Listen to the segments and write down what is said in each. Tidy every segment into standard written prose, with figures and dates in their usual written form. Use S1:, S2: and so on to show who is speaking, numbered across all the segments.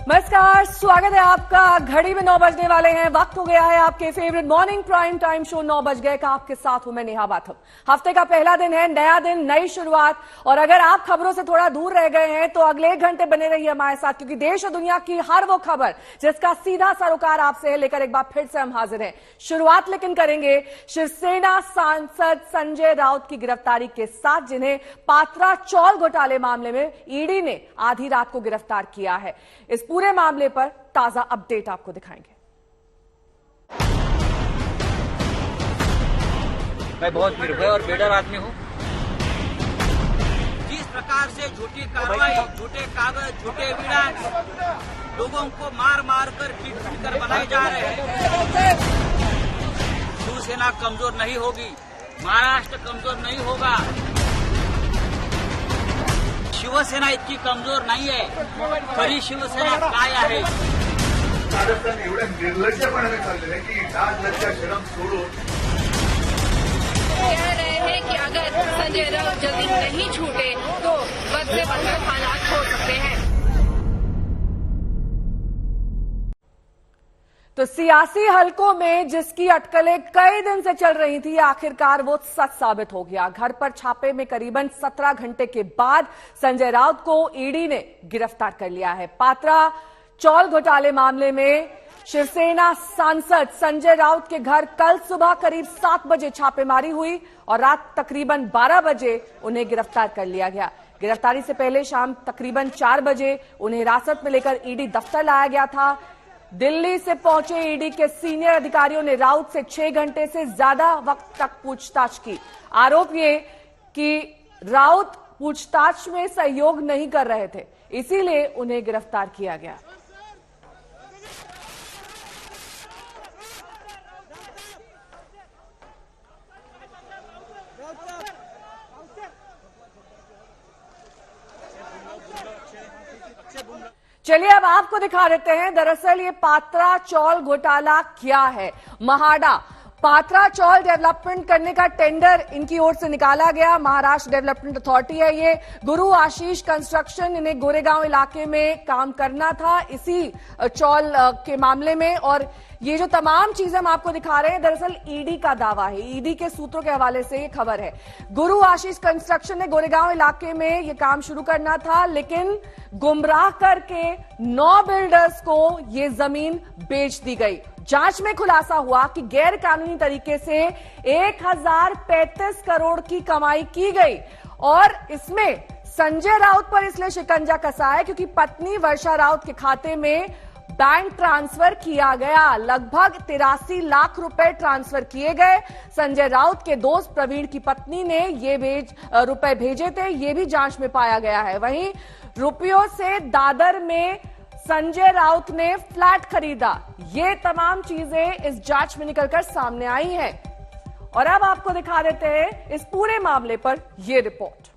S1: नमस्कार, स्वागत है आपका। घड़ी में 9 बजने वाले हैं। वक्त हो गया है आपके favourite morning prime time show 9 बज गए का। आपके साथ हूं मैं नेहा बाथम। हफ्ते का पहला दिन है, नया दिन, नई शुरुआत। और अगर आप खबरों से थोड़ा दूर रह गए हैं तो अगले 1 घंटे बने रहिए हमारे साथ, क्योंकि देश और दुनिया की हर वो खबर जिसका सीधा सरोकार आपसे है लेकर एक बार फिर से हम हाजिर हैं। शुरुआत लेकिन करेंगे शिवसेना सांसद संजय राउत की गिरफ्तारी के साथ, जिन्हें पात्रा चौल घोटाले मामले में ईडी ने आधी रात को गिरफ्तार किया है। इस पूरे मामले पर ताजा अपडेट आपको दिखाएंगे।
S2: मैं बहुत निर्भय और बेडर आदमी हूँ। जिस प्रकार से झूठी कार्रवाई, झूठे कागज, झूठे एविडेंस लोगों को मार मार कर पीट कर बनाए जा रहे हैं, शिवसेना कमजोर नहीं होगी, महाराष्ट्र कमजोर नहीं होगा। शिवसेना इतकी कमजोर नहीं है, खरी शिवसेना काय आहे।
S3: राजस्थान एवढ्या निर्लज्जपणाने चाललेलं आहे की लाज लज्जा शरम सोडून
S4: कह रहे हैं कि अगर संजय राउत जल्दी नहीं छूटे तो बद से बदतर हालात हो सकते हैं।
S1: तो सियासी हलकों में जिसकी अटकलें कई दिन से चल रही थी, आखिरकार वो सच साबित हो गया। घर पर छापे में करीबन 17 घंटे के बाद संजय राउत को ईडी ने गिरफ्तार कर लिया है। पात्रा चौल घोटाले मामले में शिवसेना सांसद संजय राउत के घर कल सुबह करीब 7 बजे छापेमारी हुई और रात तकरीबन 12 बजे उन्हें गिरफ्तार कर लिया गया। गिरफ्तारी से पहले शाम तकरीबन 4 बजे उन्हें हिरासत में लेकर ईडी दफ्तर लाया गया था। दिल्ली से पहुंचे ईडी के सीनियर अधिकारियों ने राउत से 6 घंटे से ज्यादा वक्त तक पूछताछ की। आरोप ये कि राउत पूछताछ में सहयोग नहीं कर रहे थे, इसीलिए उन्हें गिरफ्तार किया गया। चलिए अब आपको दिखा देते हैं दरअसल ये पात्रा चौल घोटाला क्या है। महाडा पात्रा चौल डेवलपमेंट करने का टेंडर इनकी ओर से निकाला गया। महाराष्ट्र डेवलपमेंट अथॉरिटी है ये। गुरु आशीष कंस्ट्रक्शन, इन्हें गोरेगांव इलाके में काम करना था इसी चौल के मामले में। और ये जो तमाम चीजें हम आपको दिखा रहे हैं दरअसल ईडी का दावा है, ईडी के सूत्रों के हवाले से ये खबर है। गुरु आशीष कंस्ट्रक्शन ने गोरेगांव इलाके में ये काम शुरू करना था, लेकिन गुमराह करके 9 बिल्डर्स को ये जमीन बेच दी गई। जांच में खुलासा हुआ कि गैर कानूनी तरीके से 1035 करोड़ की कमाई की गई और इसमें संजय राउत पर इसलिए शिकंजा कसा है क्योंकि पत्नी वर्षा राउत के खाते में बैंक ट्रांसफर किया गया। लगभग 83 लाख रुपए ट्रांसफर किए गए। संजय राउत के दोस्त प्रवीण की पत्नी ने ये रुपए भेजे थे, ये भी जांच में पाया गया है। वहीं रुपयों से दादर में संजय राउत ने फ्लैट खरीदा। ये तमाम चीजें इस जांच में निकलकर सामने आई हैं। और अब आपको दिखा देते हैं इस पूरे मामले पर यह रिपोर्ट।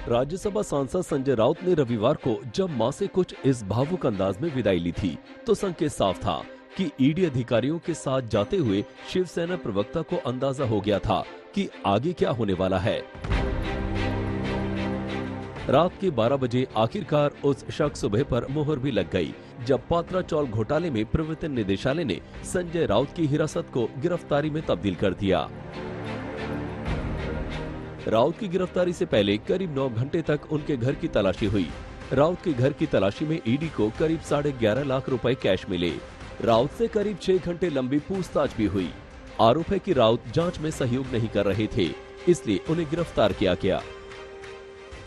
S5: राज्यसभा सांसद संजय राउत ने रविवार को जब मां से कुछ इस भावुक अंदाज में विदाई ली थी तो संकेत साफ था कि ईडी अधिकारियों के साथ जाते हुए शिवसेना प्रवक्ता को अंदाजा हो गया था कि आगे क्या होने वाला है। रात के 12 बजे आखिरकार उस शख्स सुबह पर मोहर भी लग गई, जब पात्रा चौल घोटाले में प्रवर्तन निदेशालय ने संजय राउत की हिरासत को गिरफ्तारी में तब्दील कर दिया। राउत की गिरफ्तारी से पहले करीब 9 घंटे तक उनके घर की तलाशी हुई। राउत के घर की तलाशी में ईडी को करीब 11.5 लाख रुपए कैश मिले। राउत से करीब 6 घंटे लंबी पूछताछ भी हुई। आरोप है कि राउत जांच में सहयोग नहीं कर रहे थे, इसलिए उन्हें गिरफ्तार किया गया।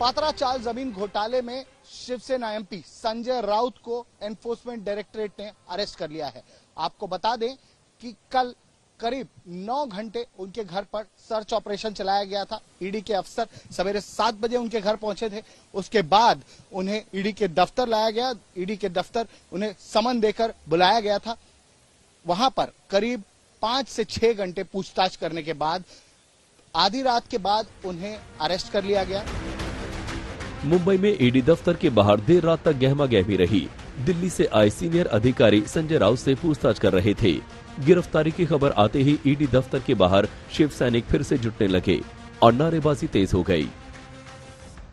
S6: पात्रा चौल जमीन घोटाले में शिवसेना एमपी संजय राउत को एनफोर्समेंट डायरेक्टरेट ने अरेस्ट कर लिया है। आपको बता दें कि कल करीब 9 घंटे उनके घर पर सर्च ऑपरेशन चलाया गया था। ईडी के अफसर सवेरे 7 बजे उनके घर पहुंचे थे। उसके बाद उन्हें ईडी के दफ्तर लाया गया। ईडी के दफ्तर उन्हें समन देकर बुलाया गया था। वहां पर करीब 5 से 6 घंटे पूछताछ करने के बाद आधी रात के बाद उन्हें अरेस्ट कर लिया गया।
S5: मुंबई में ईडी दफ्तर के बाहर देर रात तक गहमा गहमी रही। दिल्ली से आए सीनियर अधिकारी संजय राउत से पूछताछ कर रहे थे। गिरफ्तारी की खबर आते ही ईडी दफ्तर के बाहर शिव सैनिक फिर से जुटने लगे और नारेबाजी तेज हो गई।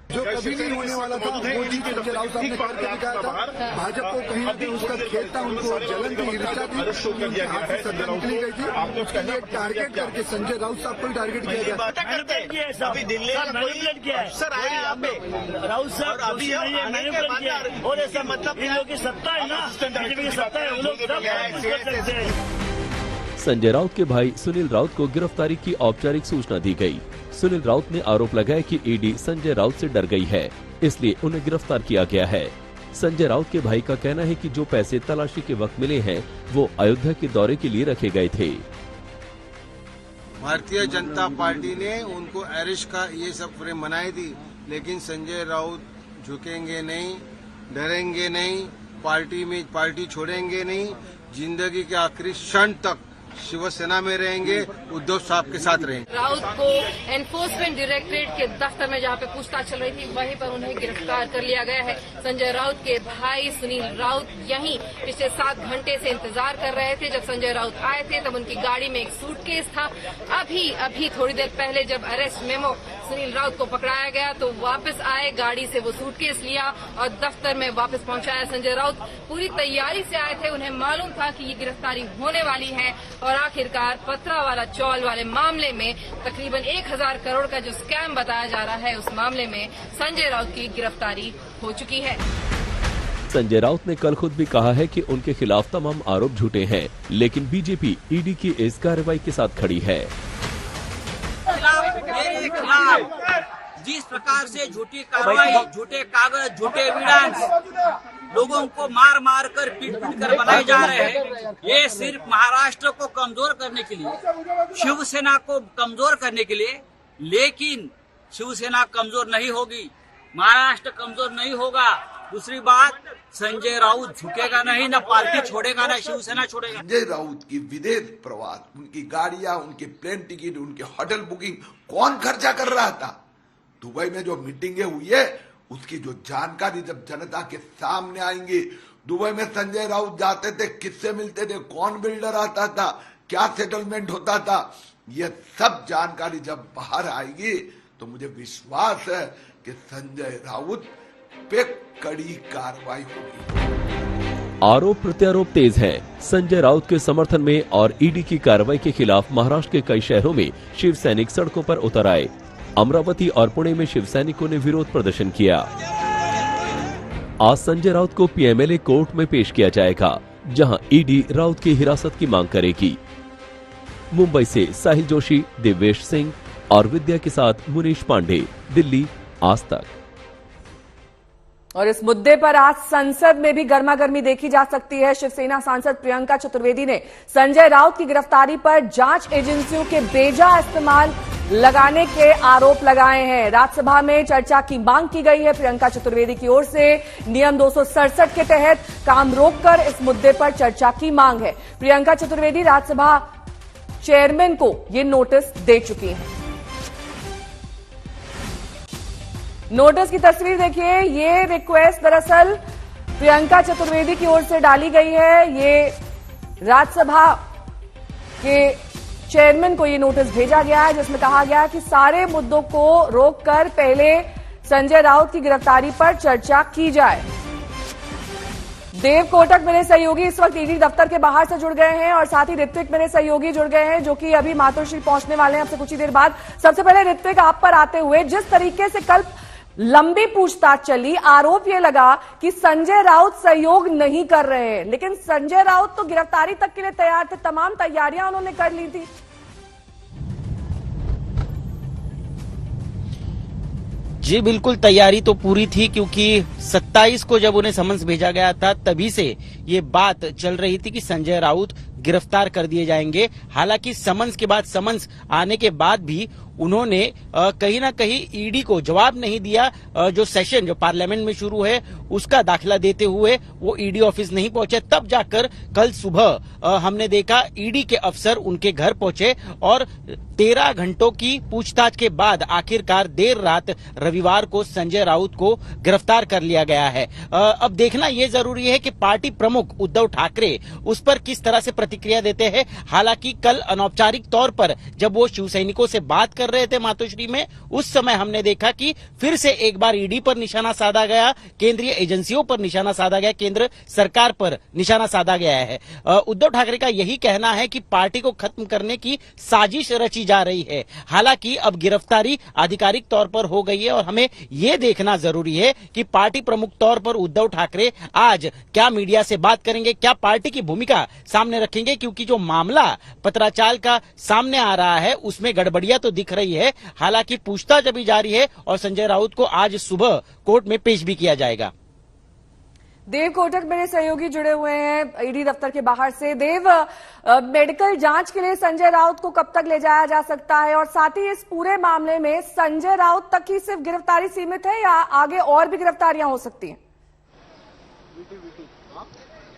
S7: जो कभी नहीं होने वाला था वो चीज संजय राउत साहब ने करके दिखाया था। भाजपा को कहीं ना कहीं उसका खेल था, उनको जलन थी, ईर्ष्या थी, उनके हाथ से सत्ता निकली गई थी। उसके लिए टारगेट करके संजय राउत साहब को ही टारगेट किया गया।
S8: अभी दिल्ली मैनिपुलेट किया है सर, आए यहाँ पे राउत साहब अभी मैनिपुलेट किया है। और ऐसा मतलब इन लोगों की सत्ता है ना, बीजेपी की सत्ता है, उन लोग सब सकते हैं।
S5: संजय राउत के भाई सुनील राउत को गिरफ्तारी की औपचारिक सूचना दी गई। सुनील राउत ने आरोप लगाया कि ईडी संजय राउत से डर गई है, इसलिए उन्हें गिरफ्तार किया गया है। संजय राउत के भाई का कहना है कि जो पैसे तलाशी के वक्त मिले हैं वो अयोध्या के दौरे के लिए रखे गए थे।
S9: भारतीय जनता पार्टी ने उनको अरेस्ट का ये सब फ्रेम बनाई थी, लेकिन संजय राउत झुकेंगे नहीं, डरेंगे नहीं, पार्टी छोड़ेंगे नहीं, जिंदगी के आखिरी क्षण तक शिवसेना में रहेंगे, उद्धव साहब के साथ रहेंगे।
S4: राउत को एनफोर्समेंट डायरेक्टरेट के दफ्तर में जहां पे पूछताछ चल रही थी वहीं पर उन्हें गिरफ्तार कर लिया गया है। संजय राउत के भाई सुनील राउत यहीं पिछले 7 घंटे से इंतजार कर रहे थे। जब संजय राउत आए थे तब उनकी गाड़ी में एक सूटकेस था। अभी थोड़ी देर पहले जब अरेस्ट मेमो सुनील राउत को पकड़ाया गया तो वापस आए, गाड़ी से वो सूटकेस लिया और दफ्तर में वापस पहुंचाया। संजय राउत पूरी तैयारी से आए थे, उन्हें मालूम था कि ये गिरफ्तारी होने वाली है और आखिरकार पथरावाला चौल वाले मामले में तकरीबन 1000 करोड़ का जो स्कैम बताया जा रहा है उस मामले में संजय राउत की गिरफ्तारी हो चुकी है।
S5: संजय राउत ने कल खुद भी कहा है कि उनके खिलाफ तमाम आरोप झूठे हैं, लेकिन बीजेपी ईडी की इस कार्रवाई के साथ खड़ी है।
S2: मेरे खिलाफ जिस प्रकार से झूठी कार्रवाई, झूठे कागज, झूठे एविडेंस लोगों को मार मार कर पीट कर बनाए जा रहे हैं, ये सिर्फ महाराष्ट्र को कमजोर करने के लिए, शिवसेना को कमजोर करने के लिए। लेकिन शिवसेना कमजोर नहीं होगी, महाराष्ट्र कमजोर नहीं होगा। दूसरी बात, संजय राउत झुकेगा नहीं, न पार्टी छोड़ेगा, न शिवसेना छोड़ेगा।
S3: संजय राउत की विदेश प्रवास, उनकी गाड़ियां, उनके प्लेन टिकट, उनके होटल बुकिंग कौन खर्चा कर रहा था? दुबई में जो मीटिंगें हुई है उसकी जो जानकारी जब जनता के सामने आएंगी, दुबई में संजय राउत जाते थे, किससे मिलते थे, कौन बिल्डर आता था, क्या सेटलमेंट होता था, ये सब जानकारी जब बाहर आएगी तो मुझे विश्वास है कि संजय राउत पे कड़ी कार्रवाई होगी।
S5: आरोप प्रत्यारोप तेज है। संजय राउत के समर्थन में और ईडी की कार्रवाई के खिलाफ महाराष्ट्र के कई शहरों में शिव सैनिक सड़कों पर उतर आए। अमरावती और पुणे में शिव सैनिकों ने विरोध प्रदर्शन किया। आज संजय राउत को पीएमएलए कोर्ट में पेश किया जाएगा, जहां ईडी राउत की हिरासत की मांग करेगी। मुंबई से साहिल जोशी, दिव्येश सिंह और विद्या के साथ मुनीश पांडे, दिल्ली, आज तक।
S1: और इस मुद्दे पर आज संसद में भी गर्मागर्मी देखी जा सकती है। शिवसेना सांसद प्रियंका चतुर्वेदी ने संजय राउत की गिरफ्तारी पर जांच एजेंसियों के बेजा इस्तेमाल लगाने के आरोप लगाए हैं। राज्यसभा में चर्चा की मांग की गई है। प्रियंका चतुर्वेदी की ओर से नियम 267 के तहत काम रोककर इस मुद्दे पर चर्चा की मांग है। प्रियंका चतुर्वेदी राज्यसभा चेयरमैन को ये नोटिस दे चुकी हैं। नोटिस की तस्वीर देखिए। ये रिक्वेस्ट दरअसल प्रियंका चतुर्वेदी की ओर से डाली गई है। ये राज्यसभा के चेयरमैन को ये नोटिस भेजा गया है, जिसमें कहा गया है कि सारे मुद्दों को रोककर पहले संजय राउत की गिरफ्तारी पर चर्चा की जाए। देव कोटक मेरे सहयोगी इस वक्त ईडी दफ्तर के बाहर से जुड़ गए हैं और साथ ही ऋत्विक मेरे सहयोगी जुड़ गए हैं, जो कि अभी मातोश्री पहुंचने वाले हैं आपसे कुछ ही देर बाद। सबसे पहले ऋत्विक, आप पर आते हुए, जिस तरीके से कल लंबी पूछताछ चली, आरोप यह लगा कि संजय राउत सहयोग नहीं कर रहे हैं, लेकिन संजय राउत तो गिरफ्तारी तक के लिए तैयार थे, तमाम तैयारियां उन्होंने कर ली थी।
S10: जी बिल्कुल, तैयारी तो पूरी थी, क्योंकि 27 को जब उन्हें समन्स भेजा गया था तभी से ये बात चल रही थी कि संजय राउत गिरफ्तार कर दिए जाएंगे। हालांकि समन्स के बाद, समन्स आने के बाद भी उन्होंने कहीं ना कहीं ईडी को जवाब नहीं दिया। जो सेशन जो पार्लियामेंट में शुरू है उसका दाखिला देते हुए वो ईडी ऑफिस नहीं पहुंचे। तब जाकर कल सुबह हमने देखा ईडी के अफसर उनके घर पहुंचे और 13 घंटों की पूछताछ के बाद आखिरकार देर रात रविवार को संजय राउत को गिरफ्तार कर लिया गया है। अब देखना यह जरूरी है कि पार्टी प्रमुख उद्धव ठाकरे उस पर किस तरह से प्रतिक्रिया देते हैं। हालांकि कल अनौपचारिक तौर पर जब वो शिव सैनिकों से बात कर रहे थे मातोश्री में, उस समय हमने देखा कि फिर से एक बार ईडी पर निशाना साधा गया, केंद्रीय एजेंसियों पर निशाना साधा गया, केंद्र सरकार पर निशाना साधा गया है। उद्धव ठाकरे का यही कहना है कि पार्टी को खत्म करने की साजिश रची जा रही है। हालांकि अब गिरफ्तारी आधिकारिक तौर पर हो गई है और हमें यह देखना जरूरी है कि पार्टी प्रमुख तौर पर उद्धव ठाकरे आज क्या मीडिया से बात करेंगे, क्या पार्टी की भूमिका सामने रखेंगे, क्योंकि जो मामला पत्राचाल का सामने आ रहा है उसमें गड़बड़ियां तो दिख रही है। हालांकि पूछताछ अभी जारी है और संजय राउत को आज सुबह कोर्ट में पेश भी किया जाएगा।
S1: देव कोटक मेरे सहयोगी जुड़े हुए हैं ईडी दफ्तर के बाहर से। देव, मेडिकल जांच के लिए संजय राउत को कब तक ले जाया जा सकता है, और साथ ही इस पूरे मामले में संजय राउत तक ही सिर्फ गिरफ्तारी सीमित है या आगे और भी गिरफ्तारियां हो सकती हैं?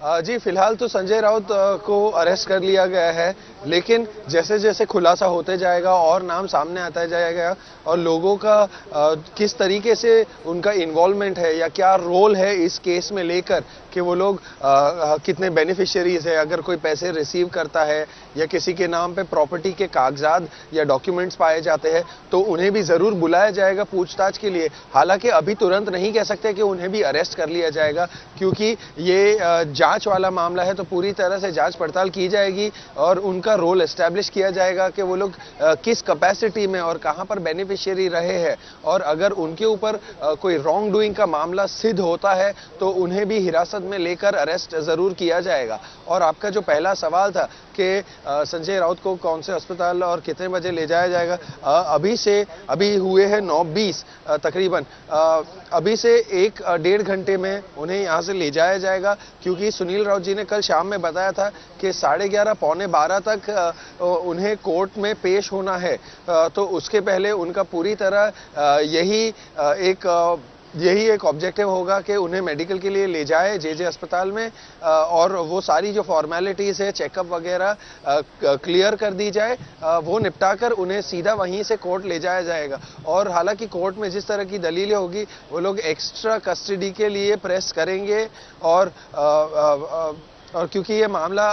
S11: जी, फिलहाल तो संजय राउत को अरेस्ट कर लिया गया है, लेकिन जैसे जैसे खुलासा होते जाएगा और नाम सामने आता जाएगा और लोगों का किस तरीके से उनका इन्वॉल्वमेंट है या क्या रोल है इस केस में लेकर कि वो लोग कितने बेनिफिशियरीज है, अगर कोई पैसे रिसीव करता है या किसी के नाम पे प्रॉपर्टी के कागजात या डॉक्यूमेंट्स पाए जाते हैं तो उन्हें भी जरूर बुलाया जाएगा पूछताछ के लिए। हालांकि अभी तुरंत नहीं कह सकते कि उन्हें भी अरेस्ट कर लिया जाएगा, क्योंकि ये जांच वाला मामला है, तो पूरी तरह से जांच पड़ताल की जाएगी और उनका रोल एस्टैब्लिश किया जाएगा कि वो लोग किस कैपेसिटी में और कहां पर बेनिफिशियरी रहे हैं, और अगर उनके ऊपर कोई रॉन्ग डूइंग का मामला सिद्ध होता है तो उन्हें भी हिरासत में लेकर अरेस्ट जरूर किया जाएगा। और आपका जो पहला सवाल था कि संजय राउत को कौन से अस्पताल और कितने बजे ले जाया जाएगा, अभी हुए हैं 9:20 तकरीबन, अभी से 1-1.5 घंटे में उन्हें यहां से ले जाया जाएगा, क्योंकि सुनील राउत जी ने कल शाम में बताया था कि 11:30 पौने 12 तक उन्हें कोर्ट में पेश होना है। तो उसके पहले उनका पूरी तरह यही एक ऑब्जेक्टिव होगा कि उन्हें मेडिकल के लिए ले जाए जे अस्पताल में, और वो सारी जो फॉर्मेलिटीज है, चेकअप वगैरह क्लियर कर दी जाए, वो निपटाकर उन्हें सीधा वहीं से कोर्ट ले जाया जाएगा। और हालांकि कोर्ट में जिस तरह की दलीलें होगी वो लोग एक्स्ट्रा कस्टडी के लिए प्रेस करेंगे, और क्योंकि ये मामला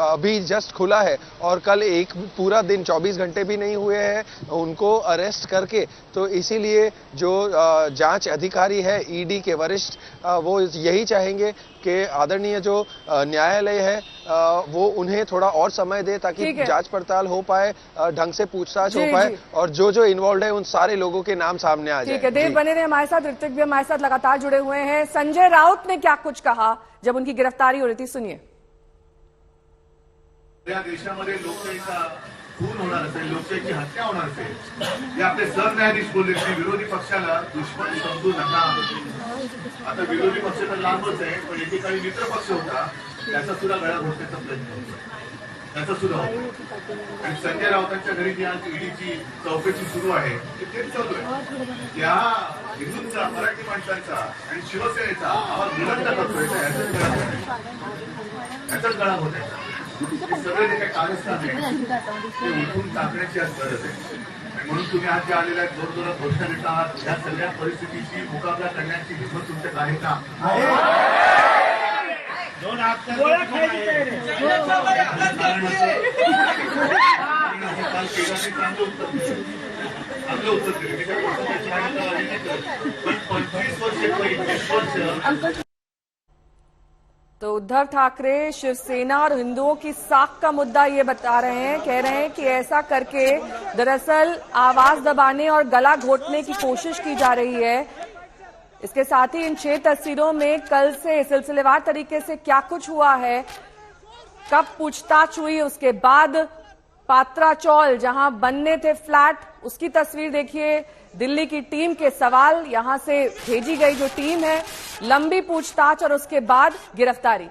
S11: अभी जस्ट खुला है और कल एक पूरा दिन 24 घंटे भी नहीं हुए हैं उनको अरेस्ट करके, तो इसीलिए जो जांच अधिकारी है ईडी के वरिष्ठ, वो यही चाहेंगे कि आदरणीय जो न्यायालय है वो उन्हें थोड़ा और समय दे ताकि जांच पड़ताल हो पाए, ढंग से पूछताछ हो पाए और जो इन्वॉल्व है उन सारे लोगों के नाम सामने आ जाए। ठीक है,
S1: देव बने रहे हमारे साथ, ऋतिक भी हमारे साथ लगातार जुड़े हुए हैं। संजय राउत ने क्या कुछ कहा जब उनकी गिरफ्तारी हो रही थी, सुनिए।
S12: या देशामध्ये लोकशाहीचा खून होणार असेल, लोकशाहीची हत्या होणार असेल, हे आपले सरन्यायाधीश बोलले की विरोधी पक्षाला दुश्मन समजू नका। आता विरोधी पक्ष तर लांबच आहे, पण एकेकाळी मित्र पक्ष होता, त्याचा सुद्धा गळा घोटण्याचा प्रयत्न होता, त्याचा सुद्धा होता। आणि संजय राऊतांच्या घरी जी आज ईडीची चौकशी सुरू आहे तेच चालू आहे। त्या हिंदूंचा, मराठी माणसांचा आणि शिवसेनेचा आवाज बुलंद करतोय, याचाच गळा घोटायचा। सगळे जे काही कारस्थान आहे ते उठून टाकण्याची आज गरज आहे, म्हणून तुम्ही आज जे आलेल्या जोरजोरात घोषणा देत आहात, या सगळ्या परिस्थितीशी मुकाबला करण्याची हिंमत तुमच्यात आहे का? चांगलं उत्तर दिलं, पण 25 वर्ष किंवा 21 वर्ष।
S1: तो उद्धव ठाकरे शिवसेना और हिंदुओं की साख का मुद्दा ये बता रहे हैं, कह रहे हैं कि ऐसा करके दरअसल आवाज दबाने और गला घोटने की कोशिश की जा रही है। इसके साथ ही इन 6 तस्वीरों में कल से सिलसिलेवार तरीके से क्या कुछ हुआ है, कब पूछताछ हुई, उसके बाद पात्रा चौल जहां बनने थे फ्लैट, उसकी तस्वीर देखिए, दिल्ली की टीम के सवाल, यहां से भेजी गई जो टीम है, लंबी पूछताछ और उसके बाद गिरफ्तारी।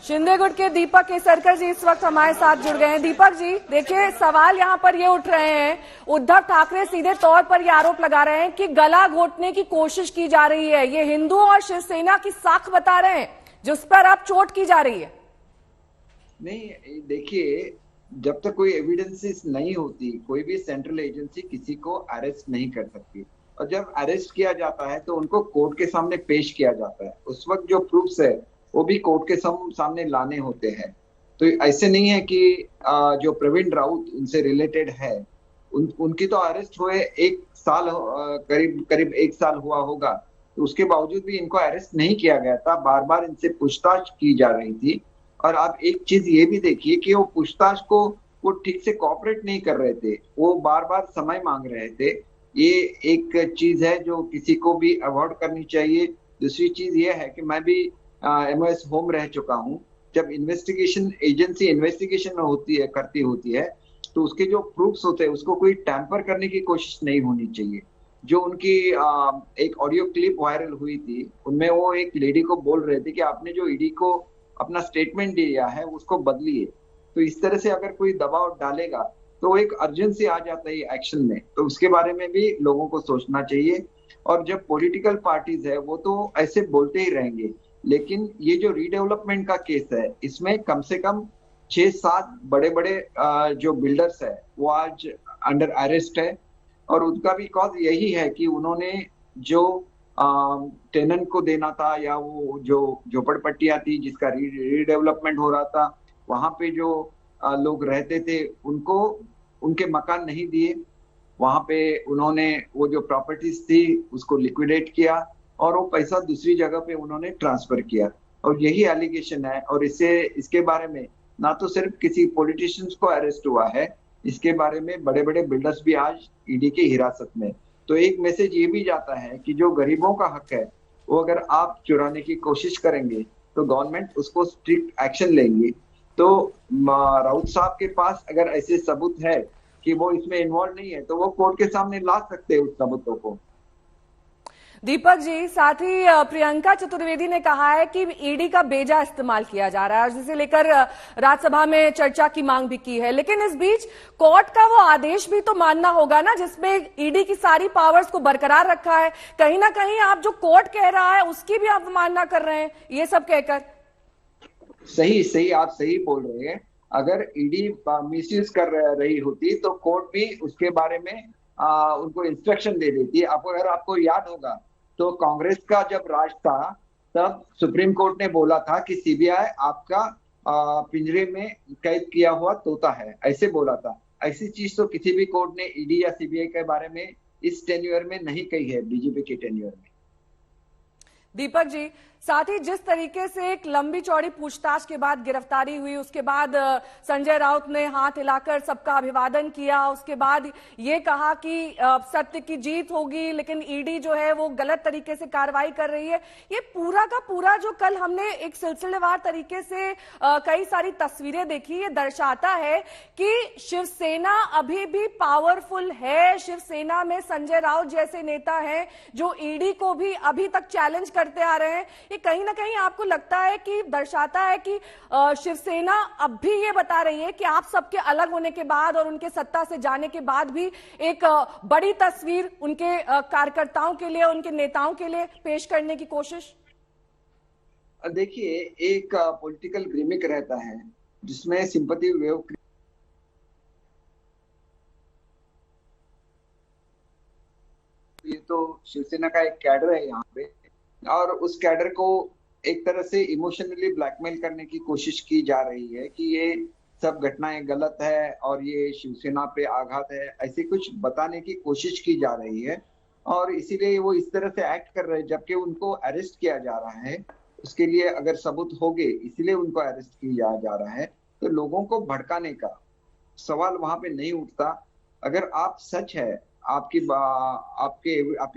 S1: शिंदे गुट के दीपक केसरकर जी इस वक्त हमारे साथ जुड़ गए हैं। दीपक जी, देखिए सवाल यहाँ पर ये उठ रहे हैं, उद्धव ठाकरे सीधे तौर पर ये आरोप लगा रहे हैं कि गला घोटने की कोशिश की जा रही है। ये हिंदुओं और शिवसेना की साख बता रहे हैं जिस पर अब चोट की जा रही है।
S13: नहीं, देखिए, जब तक कोई एविडेंसेस नहीं होती कोई भी सेंट्रल एजेंसी किसी को अरेस्ट नहीं कर सकती, और जब अरेस्ट किया जाता है तो उनको कोर्ट के सामने पेश किया जाता है। उस वक्त जो प्रूफ्स है वो भी कोर्ट के सामने लाने होते हैं। तो ऐसे नहीं है कि जो प्रवीण राउत उनसे रिलेटेड है उनकी तो अरेस्ट हुए एक साल करीब एक साल हुआ होगा, तो उसके बावजूद भी इनको अरेस्ट नहीं किया गया था। बार बार इनसे पूछताछ की जा रही थी। और आप एक चीज ये भी देखिए कि वो पूछताछ को वो ठीक से कोऑपरेट नहीं कर रहे थे, वो बार बार समय मांग रहे थे। ये एक चीज है जो किसी को भी अवॉइड करनी चाहिए। दूसरी चीज ये है कि मैं भी MOS होम रह चुका हूँ। जब इन्वेस्टिगेशन एजेंसी इन्वेस्टिगेशन करती होती है तो उसके जो प्रूफ्स होते हैं उसको कोई टैंपर करने की कोशिश नहीं होनी चाहिए। जो उनकी एक ऑडियो क्लिप वायरल हुई थी उनमें वो एक लेडी को बोल रहे थे कि आपने जो ईडी को अपना स्टेटमेंट दिया है उसको बदलिए। तो इस तरह से अगर कोई दबाव डालेगा तो एक अर्जेंसी आ जाता है एक्शन में, तो उसके बारे में भी लोगों को सोचना चाहिए। और जब पॉलिटिकल पार्टीज है वो तो ऐसे बोलते ही रहेंगे, लेकिन ये जो रीडेवलपमेंट का केस है इसमें कम से कम 6-7 बड़े बड़े जो बिल्डर्स है वो आज अंडर अरेस्ट है। और उनका भी कॉज यही है कि उन्होंने जो टेनेंट को देना था या वो जो झोपड़पट्टियां थी जिसका रीडेवलपमेंट हो रहा था वहां पे जो लोग रहते थे उनको उनके मकान नहीं दिए। वहां पे उन्होंने वो जो प्रॉपर्टीज थी उसको लिक्विडेट किया और वो पैसा दूसरी जगह पे उन्होंने ट्रांसफर किया। और यही एलिगेशन है। और इसके बारे में ना तो सिर्फ किसी पॉलिटिशियंस को अरेस्ट हुआ है, इसके बारे में बड़े बड़े बिल्डर्स भी आज ईडी की हिरासत में। तो एक मैसेज ये भी जाता है कि जो गरीबों का हक है वो अगर आप चुराने की कोशिश करेंगे तो गवर्नमेंट उसको स्ट्रिक्ट एक्शन लेंगी। तो राउत साहब के पास अगर ऐसे सबूत है कि वो इसमें इन्वॉल्व नहीं है तो वो कोर्ट के सामने ला सकते हैं उस सबूतों को।
S1: दीपक जी, साथ ही प्रियंका चतुर्वेदी ने कहा है कि ईडी का बेजा इस्तेमाल किया जा रहा है और जिसे लेकर राज्यसभा में चर्चा की मांग भी की है। लेकिन इस बीच कोर्ट का वो आदेश भी तो मानना होगा ना जिसमें ईडी की सारी पावर्स को बरकरार रखा है। कहीं ना कहीं आप जो कोर्ट कह रहा है उसकी भी आप मानना कर रहे हैं ये सब कहकर।
S13: सही, आप सही बोल रहे हैं। अगर ईडी मिसयूज कर रही होती तो कोर्ट भी उसके बारे में उनको इंस्ट्रक्शन दे देती। अगर आपको याद होगा तो कांग्रेस का जब राज था तब सुप्रीम कोर्ट ने बोला था कि सीबीआई आपका पिंजरे में कैद किया हुआ तोता है, ऐसे बोला था। ऐसी चीज तो किसी भी कोर्ट ने ईडी या सीबीआई के बारे में इस टेन्योर में नहीं कही है, बीजेपी के टेन्योर में।
S1: दीपक जी, साथ ही जिस तरीके से एक लंबी चौड़ी पूछताछ के बाद गिरफ्तारी हुई, उसके बाद संजय राउत ने हाथ हिलाकर सबका अभिवादन किया, उसके बाद ये कहा कि सत्य की जीत होगी, लेकिन ईडी जो है वो गलत तरीके से कार्रवाई कर रही है। ये पूरा का पूरा जो कल हमने एक सिलसिलेवार तरीके से कई सारी तस्वीरें देखी, ये दर्शाता है कि शिवसेना अभी भी पावरफुल है। शिवसेना में संजय राउत जैसे नेता हैं जो ईडी को भी अभी तक चैलेंज करते आ रहे हैं। ये कहीं ना कहीं आपको लगता है कि दर्शाता है कि शिवसेना अब भी ये बता रही है कि आप सबके अलग होने के बाद और उनके सत्ता से जाने के बाद भी एक बड़ी तस्वीर उनके कार्यकर्ताओं के लिए, उनके नेताओं के लिए पेश करने की कोशिश।
S13: देखिए, एक पॉलिटिकल गिमिक रहता है जिसमें सिंपैथी वेव, ये तो शिवसेना का एक कैडर है यहाँ पे, और उस कैडर को एक तरह से इमोशनली ब्लैकमेल करने की कोशिश की जा रही है कि ये सब घटनाएं गलत है और ये शिवसेना पे आघात है, ऐसे कुछ बताने की कोशिश की जा रही है। और इसीलिए वो इस तरह से एक्ट कर रहे हैं, जबकि उनको अरेस्ट किया जा रहा है। उसके लिए अगर सबूत होंगे इसलिए उनको अरेस्ट किया जा रहा है। तो लोगों को भड़काने का सवाल वहां पे नहीं उठता। अगर आप सच है, आपके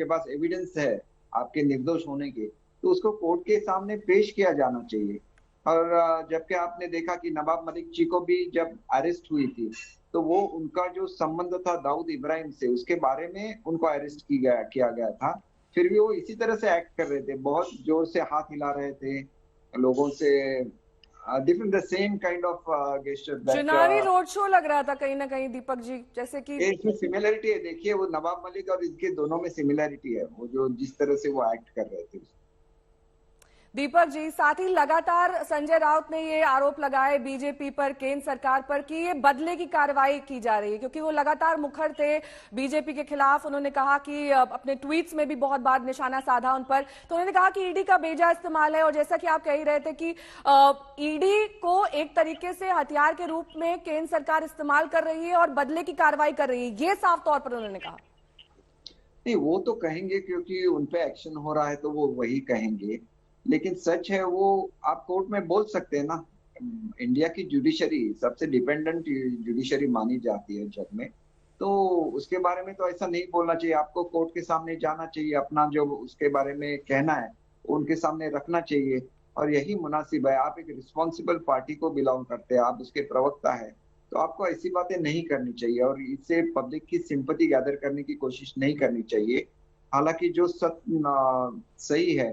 S13: पास एविडेंस है आपके निर्दोष होने के, तो उसको कोर्ट के सामने पेश किया जाना चाहिए। और जबकि आपने देखा कि नवाब मलिक जी को भी जब अरेस्ट हुई थी तो वो उनका जो संबंध था दाऊद इब्राहिम से, उसके बारे में उनको अरेस्ट किया गया था। फिर भी वो इसी तरह से एक्ट कर रहे थे, बहुत जोर से हाथ हिला रहे थे, लोगों से different, the same kind of gesture.
S1: चुनावी रोड शो लग रहा था कहीं ना कहीं दीपक जी, जैसे कि
S13: इसमें सिमिलरिटी है। देखिए वो नवाब मलिक और इसके दोनों में सिमिलरिटी है, वो जो जिस तरह से वो एक्ट कर रहे थे।
S1: दीपक जी, साथ ही लगातार संजय राउत ने ये आरोप लगाए बीजेपी पर, केंद्र सरकार पर, कि ये बदले की कार्रवाई की जा रही है, क्योंकि वो लगातार मुखर थे बीजेपी के खिलाफ। उन्होंने कहा कि अपने ट्वीट्स में भी बहुत बार निशाना साधा उन पर, तो उन्होंने कहा कि ईडी का बेजा इस्तेमाल है। और जैसा कि आप कह ही रहे थे कि ईडी को एक तरीके से हथियार के रूप में केंद्र सरकार इस्तेमाल कर रही है और बदले की कार्रवाई कर रही है, ये साफ तौर पर उन्होंने कहा।
S13: नहीं, वो तो कहेंगे क्योंकि उनपे एक्शन हो रहा है तो वो वही कहेंगे, लेकिन सच है वो आप कोर्ट में बोल सकते हैं ना। इंडिया की जुडिशरी सबसे डिपेंडेंट जुडिशरी मानी जाती है जग में, तो उसके बारे में तो ऐसा नहीं बोलना चाहिए। आपको कोर्ट के सामने जाना चाहिए, अपना जो उसके बारे में कहना है उनके सामने रखना चाहिए, और यही मुनासिब है। आप एक रिस्पॉन्सिबल पार्टी को बिलोंग करते हैं, आप उसके प्रवक्ता है, तो आपको ऐसी बातें नहीं करनी चाहिए और इससे पब्लिक की सिंपैथी गैदर करने की कोशिश नहीं करनी चाहिए। हालांकि जो सही है,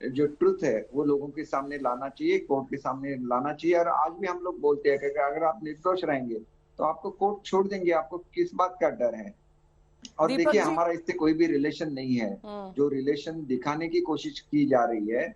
S13: जो ट्रुथ है, वो लोगों के सामने लाना चाहिए, कोर्ट के सामने लाना चाहिए। और आज भी हम लोग बोलते हैं कि अगर आप निर्दोष रहेंगे तो आपको कोर्ट छोड़ देंगे, आपको किस बात का डर है। और देखिए हमारा इससे कोई भी रिलेशन नहीं है। जो रिलेशन दिखाने की कोशिश की जा रही है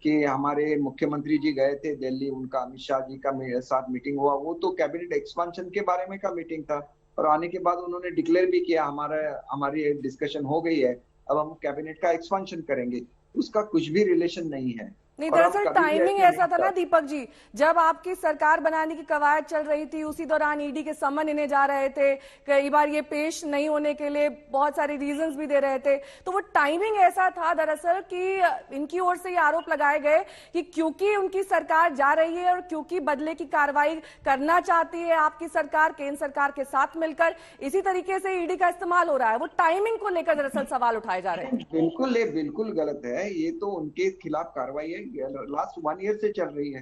S13: कि हमारे मुख्यमंत्री जी गए थे दिल्ली, उनका अमित शाह जी का साथ मीटिंग हुआ, वो तो कैबिनेट एक्सपेंशन के बारे में का मीटिंग था, और आने के बाद उन्होंने डिक्लेयर भी किया हमारी डिस्कशन हो गई है, अब हम कैबिनेट का एक्सपेंशन करेंगे। उसका कुछ भी रिलेशन नहीं है।
S1: नहीं, दरअसल टाइमिंग ऐसा था ना दीपक जी, जब आपकी सरकार बनाने की कवायद चल रही थी उसी दौरान ईडी के समन इन्हें जा रहे थे, कई बार ये पेश नहीं होने के लिए बहुत सारे रीजंस भी दे रहे थे, तो वो टाइमिंग ऐसा था दरअसल कि इनकी ओर से ये आरोप लगाए गए कि क्योंकि उनकी सरकार जा रही है और क्योंकि बदले की कार्रवाई करना चाहती है आपकी सरकार केंद्र सरकार के साथ मिलकर, इसी तरीके से ईडी का इस्तेमाल हो रहा है। वो टाइमिंग को लेकर दरअसल सवाल उठाए जा रहे हैं।
S13: बिल्कुल गलत है, ये तो उनके खिलाफ कार्रवाई है, लास्ट 1 ईयर से चल रही है,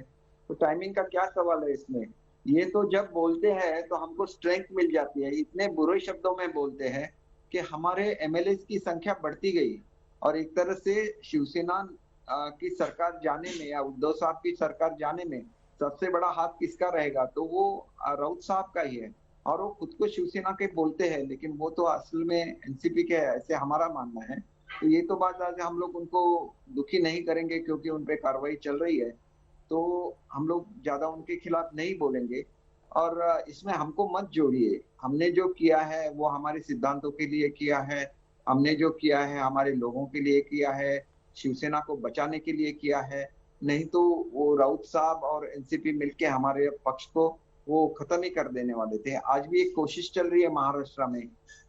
S13: तो टाइमिंग का क्या सवाल है इसमें। ये तो जब बोलते हैं तो हमको स्ट्रेंथ मिल जाती है, इतने बुरे शब्दों में बोलते हैं कि हमारे एमएलए की संख्या बढ़ती गई, और एक तरह से शिवसेना की सरकार जाने में या उद्धव साहब की सरकार जाने में सबसे बड़ा हाथ किसका रहेगा, तो वो राउत साहब का ही है। और वो खुद को शिवसेना के बोलते हैं, लेकिन वो तो असल में एनसीपी के है, ऐसे हमारा मानना है। तो ये तो बात आज हम लोग उनको दुखी नहीं करेंगे क्योंकि उन पे कार्रवाई चल रही है, तो हम लोग ज्यादा उनके खिलाफ नहीं बोलेंगे। और इसमें हमको मत जोड़िए, हमने जो किया है वो हमारे सिद्धांतों के लिए किया है, हमने जो किया है हमारे लोगों के लिए किया है, शिवसेना को बचाने के लिए किया है। नहीं तो वो राउत साहब और एनसीपी मिलके हमारे पक्ष को वो खत्म ही कर देने वाले थे। आज भी एक कोशिश चल रही है महाराष्ट्र में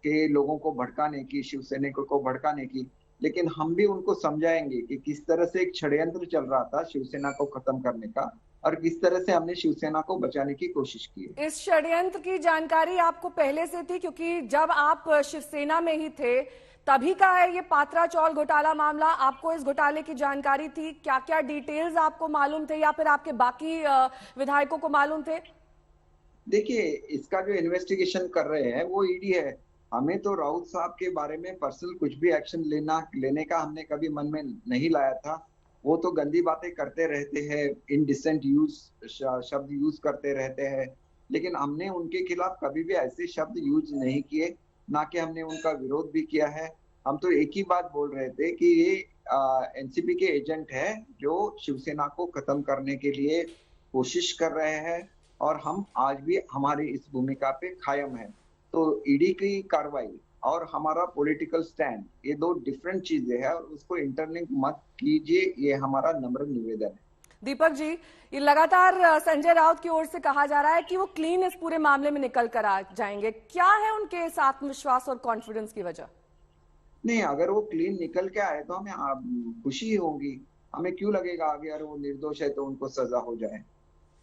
S13: कि लोगों को भड़काने की, शिवसेना को भड़काने की, लेकिन हम भी उनको समझाएंगे कि किस तरह से एक षड्यंत्र चल रहा था शिवसेना को खत्म करने का, और किस तरह से हमने शिवसेना को बचाने की कोशिश की है।
S1: इस षड्यंत्र की जानकारी आपको पहले से थी, क्योंकि जब आप शिवसेना में ही थे तभी का है ये पात्रा चौल घोटाला मामला? आपको इस घोटाले की जानकारी थी? क्या क्या डिटेल्स आपको मालूम थे या फिर आपके बाकी विधायकों को मालूम थे?
S13: देखिए, इसका जो इन्वेस्टिगेशन कर रहे हैं वो ईडी है। हमें तो राउत साहब के बारे में पर्सनल कुछ भी एक्शन लेने का हमने कभी मन में नहीं लाया था। वो तो गंदी बातें करते रहते हैं, इनडिसेंट शब्द यूज करते रहते हैं, लेकिन हमने उनके खिलाफ कभी भी ऐसे शब्द यूज नहीं किए, ना कि हमने उनका विरोध भी किया है। हम तो एक ही बात बोल रहे थे कि ये एनसीपी के एजेंट है जो शिवसेना को खत्म करने के लिए कोशिश कर रहे हैं, और हम आज भी हमारी इस भूमिका पे कायम है। तो ईडी की कार्रवाई और हमारा पॉलिटिकल स्टैंड, ये दो डिफरेंट चीजें हैं, और उसको इंटरलिंक मत कीजिए, ये हमारा नम्र निवेदन है।
S1: दीपक जी, ये लगातार संजय राउत की ओर से कहा जा रहा है कि वो क्लीन इस पूरे मामले में निकल कर आ जाएंगे। क्या है उनके इस आत्मविश्वास और कॉन्फिडेंस की वजह?
S13: नहीं, अगर वो क्लीन निकल के आए तो हमें खुशी होगी। हमें क्यों लगेगा अगर वो निर्दोष है तो उनको सजा हो जाए?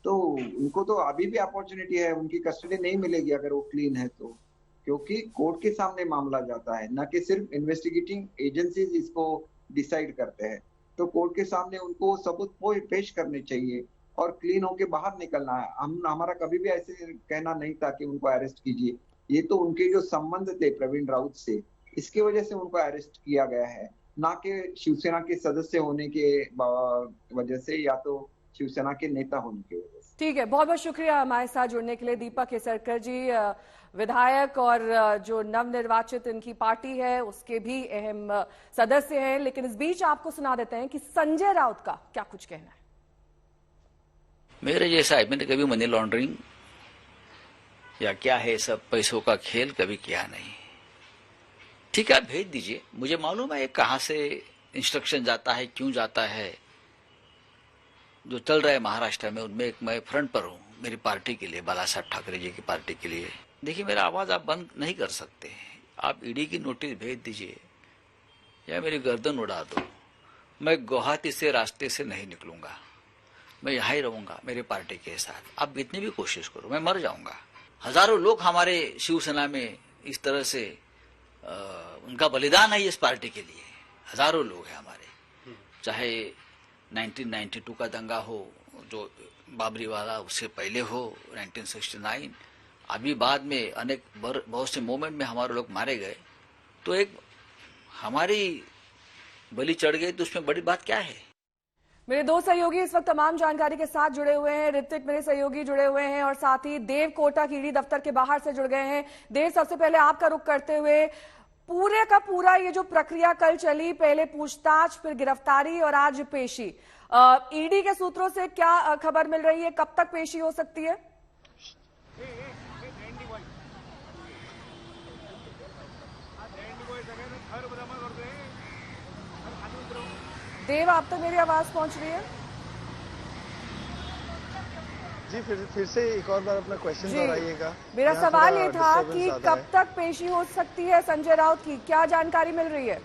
S13: तो उनको तो अभी भी अपॉर्चुनिटी है, उनकी कस्टडी नहीं मिलेगी अगर वो क्लीन है तो, क्योंकि कोर्ट के सामने मामला जाता है, न कि सिर्फ इन्वेस्टिगेटिंग एजेंसीज इसको डिसाइड करते हैं। तो कोर्ट के सामने उनको सबूत पेश करने चाहिए और क्लीन होके बाहर निकलना है। हमारा कभी भी ऐसे कहना नहीं था कि उनको अरेस्ट कीजिए। ये तो उनके जो संबंध थे प्रवीण राउत से, इसकी वजह से उनको अरेस्ट किया गया है, ना कि शिवसेना के सदस्य होने के वजह से या तो शिवसेना के नेता होने की वजह से।
S1: ठीक है, बहुत बहुत शुक्रिया हमारे साथ जुड़ने के लिए दीपक केसरकर जी, विधायक और जो नवनिर्वाचित इनकी पार्टी है उसके भी अहम सदस्य हैं। लेकिन इस बीच आपको सुना देते हैं कि संजय राउत का क्या कुछ कहना है।
S2: मेरे जैसा है, मैंने कभी मनी लॉन्ड्रिंग या क्या है सब पैसों का खेल कभी किया नहीं। ठीक है, आप भेज दीजिए, मुझे मालूम है कहां से इंस्ट्रक्शन जाता है, क्यों जाता है। जो चल रहा है महाराष्ट्र में उनमें एक मैं फ्रंट पर हूं मेरी पार्टी के लिए, बाला साहब ठाकरे जी की पार्टी के लिए। देखिए, मेरा आवाज आप बंद नहीं कर सकते। आप ईडी की नोटिस भेज दीजिए या मेरी गर्दन उड़ा दो, मैं गुवाहाटी से रास्ते से नहीं निकलूंगा, मैं यहाँ ही रहूंगा मेरे पार्टी के साथ। आप कितनी भी कोशिश करो, मैं मर जाऊंगा। हजारों लोग हमारे शिवसेना में इस तरह से उनका बलिदान है इस पार्टी के लिए। हजारों लोग हैं हमारे, चाहे 1992 का दंगा हो, जो बाबरी वाला, उससे पहले हो 1969, अभी बाद में अनेक बहुत से मोमेंट में हमारे लोग मारे गए। तो एक हमारी बलि चढ़ गई तो उसमें बड़ी बात क्या है।
S1: मेरे दो सहयोगी इस वक्त तमाम जानकारी के साथ जुड़े हुए हैं। ऋतिक मेरे सहयोगी जुड़े हुए हैं और साथ ही देव कोटक ईडी दफ्तर के बाहर से जुड़ गए हैं। देव, सबसे पहले आपका रुख करते हुए, पूरे का पूरा ये जो प्रक्रिया कल चली, पहले पूछताछ, फिर गिरफ्तारी और आज पेशी, ईडी के सूत्रों से क्या खबर मिल रही है, कब तक पेशी हो सकती है? देव, आप तक मेरी आवाज पहुंच रही है?
S11: जी, फिर से एक और बार अपना क्वेश्चन दोहराइएगा।
S1: मेरा सवाल ये था कि कब तक पेशी हो सकती है संजय राउत की, क्या जानकारी मिल रही है?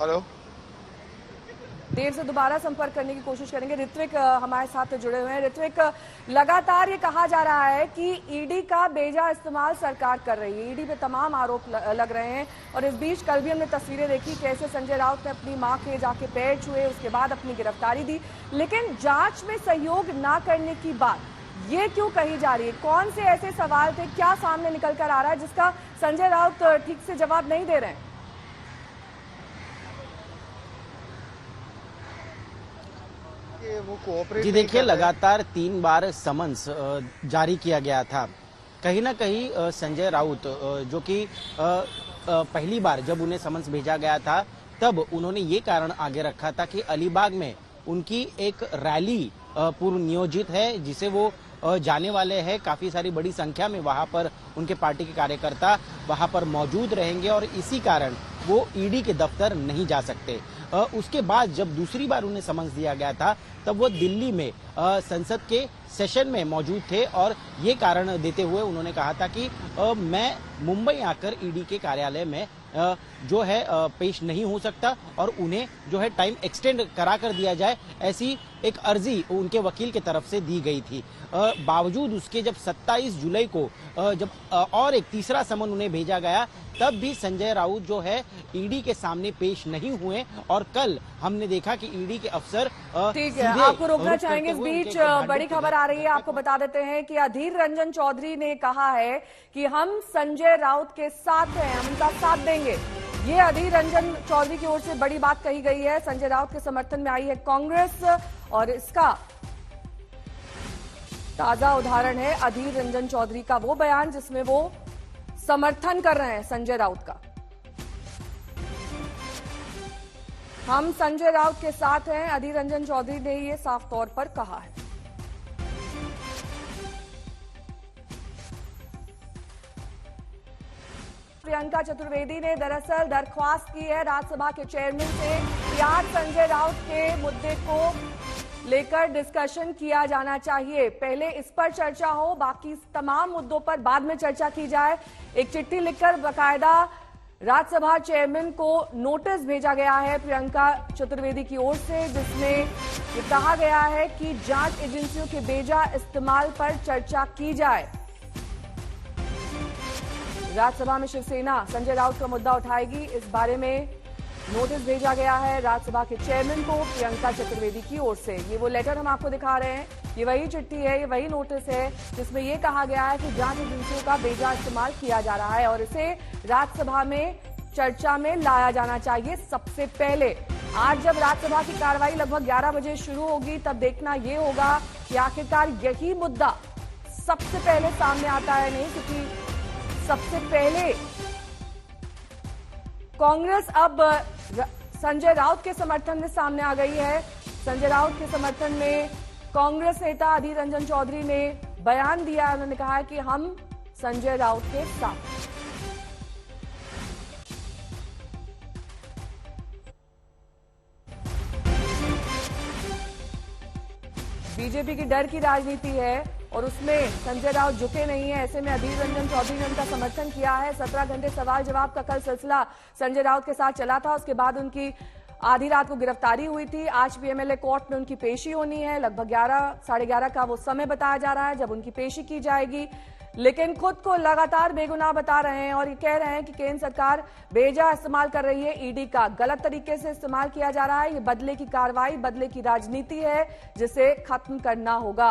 S11: हेलो,
S1: देव से दोबारा संपर्क करने की कोशिश करेंगे। ऋत्विक हमारे साथ जुड़े हुए हैं। ऋत्विक, लगातार ये कहा जा रहा है कि ईडी का बेजा इस्तेमाल सरकार कर रही है, ईडी पे तमाम आरोप लग रहे हैं। और इस बीच कल भी हमने तस्वीरें देखी कैसे संजय राउत ने अपनी मां के जाके पैर छुए, उसके बाद अपनी गिरफ्तारी दी। लेकिन जांच में सहयोग ना करने की बात ये क्यों कही जा रही है? कौन से ऐसे सवाल थे, क्या सामने निकल कर आ रहा है जिसका संजय राउत ठीक से जवाब नहीं दे रहे हैं?
S10: जी देखिए, लगातार 3 बार समन्स जारी किया गया था। कहीं ना कहीं संजय राउत, जो कि पहली बार जब उन्हें समन्स भेजा गया था तब उन्होंने ये कारण आगे रखा था कि अलीबाग में उनकी एक रैली पूर्व नियोजित है जिसे वो जाने वाले हैं। काफी सारी बड़ी संख्या में वहां पर उनके पार्टी के कार्यकर्ता वहां पर मौजूद रहेंगे और इसी कारण वो ईडी के दफ्तर नहीं जा सकते। उसके बाद जब दूसरी बार उन्हें समन्स दिया गया था तब वो दिल्ली में संसद के सेशन में मौजूद थे और ये कारण देते हुए उन्होंने कहा था कि मैं मुंबई आकर ईडी के कार्यालय में जो है पेश नहीं हो सकता और उन्हें जो है टाइम एक्सटेंड करा कर दिया जाए, ऐसी एक अर्जी उनके वकील की तरफ से दी गई थी। बावजूद उसके जब 27 जुलाई को जब और एक तीसरा समन उन्हें भेजा गया तब भी संजय राउत जो है ईडी के सामने पेश नहीं हुए और कल हमने देखा कि ईडी के अफसर
S1: ठीक है, आपको रोकना चाहेंगे। इस बीच बड़ी खबर आ रही है, आपको बता देते हैं कि अधीर रंजन चौधरी ने कहा है कि हम संजय राउत के साथ हैं, हम उनका साथ देंगे। ये अधीर रंजन चौधरी की ओर से बड़ी बात कही गई है। संजय राउत के समर्थन में आई है कांग्रेस और इसका ताजा उदाहरण है अधीर रंजन चौधरी का वो बयान जिसमें वो समर्थन कर रहे हैं संजय राउत का। हम संजय राउत के साथ हैं, अधीर रंजन चौधरी ने ये साफ तौर पर कहा है। प्रियंका चतुर्वेदी ने दरअसल दरख्वास्त की है राज्यसभा के चेयरमैन से कि आज संजय राउत के मुद्दे को लेकर डिस्कशन किया जाना चाहिए, पहले इस पर चर्चा हो, बाकी तमाम मुद्दों पर बाद में चर्चा की जाए। एक चिट्ठी लिखकर बकायदा राज्यसभा चेयरमैन को नोटिस भेजा गया है प्रियंका चतुर्वेदी की ओर से, जिसमें ये कहा गया है कि जांच एजेंसियों के बेजा इस्तेमाल पर चर्चा की जाए। राज्यसभा में शिवसेना संजय राउत का मुद्दा उठाएगी, इस बारे में नोटिस भेजा गया है राज्यसभा के चेयरमैन को प्रियंका चतुर्वेदी की ओर से। ये वो लेटर हम आपको दिखा रहे हैं, ये वही चिट्ठी है, ये वही नोटिस है जिसमें ये कहा गया है कि जांच एजेंसियों का बेजा इस्तेमाल किया जा रहा है और इसे राज्यसभा में चर्चा में लाया जाना चाहिए सबसे पहले। आज जब राज्यसभा की कार्रवाई लगभग 11 बजे शुरू होगी तब देखना ये होगा कि आखिरकार यही मुद्दा सबसे पहले सामने आता है नहीं, क्योंकि सबसे पहले कांग्रेस अब संजय राउत के समर्थन में सामने आ गई है। संजय राउत के समर्थन में कांग्रेस नेता अधीर रंजन चौधरी ने बयान दिया। उन्होंने कहा कि हम संजय राउत के साथ। बीजेपी की डर की राजनीति है और उसमें संजय राउत झुके नहीं है। ऐसे में अधीर रंजन चौधरी ने उनका समर्थन किया है। 17 घंटे सवाल जवाब का कल सिलसिला संजय राउत के साथ चला था। उसके बाद उनकी आधी रात को गिरफ्तारी हुई थी। आज पीएमएलए कोर्ट में उनकी पेशी होनी है। लगभग 11-11:30 का वो समय बताया जा रहा है जब उनकी पेशी की जाएगी, लेकिन खुद को लगातार बेगुनाह बता रहे हैं और ये कह रहे हैं कि केंद्र सरकार बेजा इस्तेमाल कर रही है। ईडी का गलत तरीके से इस्तेमाल किया जा रहा है। ये बदले की कार्रवाई, बदले की राजनीति है जिसे खत्म करना होगा।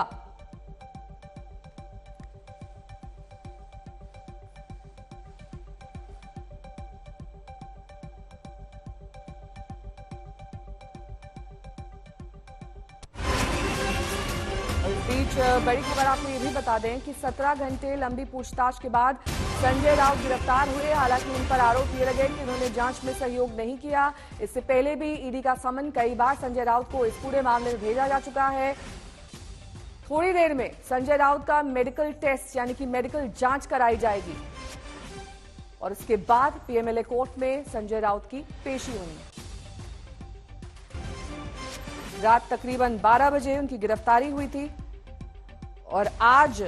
S1: बीच बड़ी खबर आपको ये भी बता दें कि 17 घंटे लंबी पूछताछ के बाद संजय राउत गिरफ्तार हुए। हालांकि उन पर आरोप ये लगे कि उन्होंने जांच में सहयोग नहीं किया। इससे पहले भी ईडी का समन कई बार संजय राउत को इस पूरे मामले में भेजा जा चुका है। थोड़ी देर में संजय राउत का मेडिकल टेस्ट यानी कि मेडिकल जांच कराई जाएगी और उसके बाद पीएमएलए कोर्ट में संजय राउत की पेशी होनी है। रात तकरीबन 12 बजे उनकी गिरफ्तारी हुई थी और आज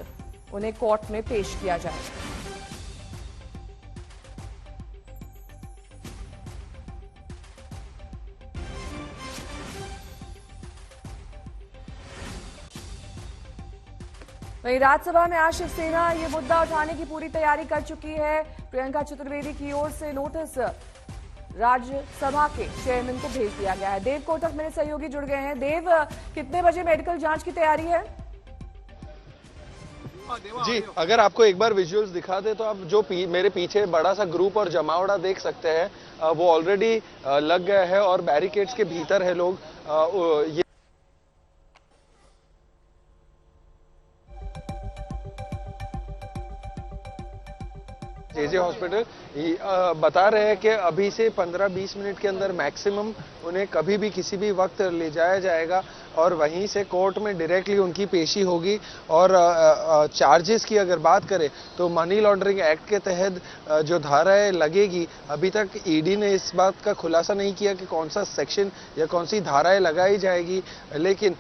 S1: उन्हें कोर्ट में पेश किया जाएगा। वहीं राज्यसभा में आज शिवसेना ये मुद्दा उठाने की पूरी तैयारी कर चुकी है। प्रियंका चतुर्वेदी की ओर से नोटिस राज्यसभा के चेयरमैन को भेज दिया गया है। देव कोटक मेरे सहयोगी जुड़ गए हैं। देव, कितने बजे मेडिकल जांच की तैयारी है?
S11: जी, अगर आपको एक बार विजुअल्स दिखा दे तो आप जो मेरे पीछे बड़ा सा ग्रुप और जमावड़ा देख सकते हैं, वो ऑलरेडी लग गया है और बैरिकेड्स के भीतर है लोग। ये जेजे हॉस्पिटल बता रहे हैं कि अभी से 15-20 मिनट के अंदर मैक्सिमम उन्हें कभी भी किसी भी वक्त ले जाया जाएगा और वहीं से कोर्ट में डायरेक्टली उनकी पेशी होगी। और चार्जेस की अगर बात करें तो मनी लॉन्ड्रिंग एक्ट के तहत जो धाराएं लगेगी, अभी तक ईडी ने इस बात का खुलासा नहीं किया कि कौन सा सेक्शन या कौन सी धाराएं लगाई जाएगी, लेकिन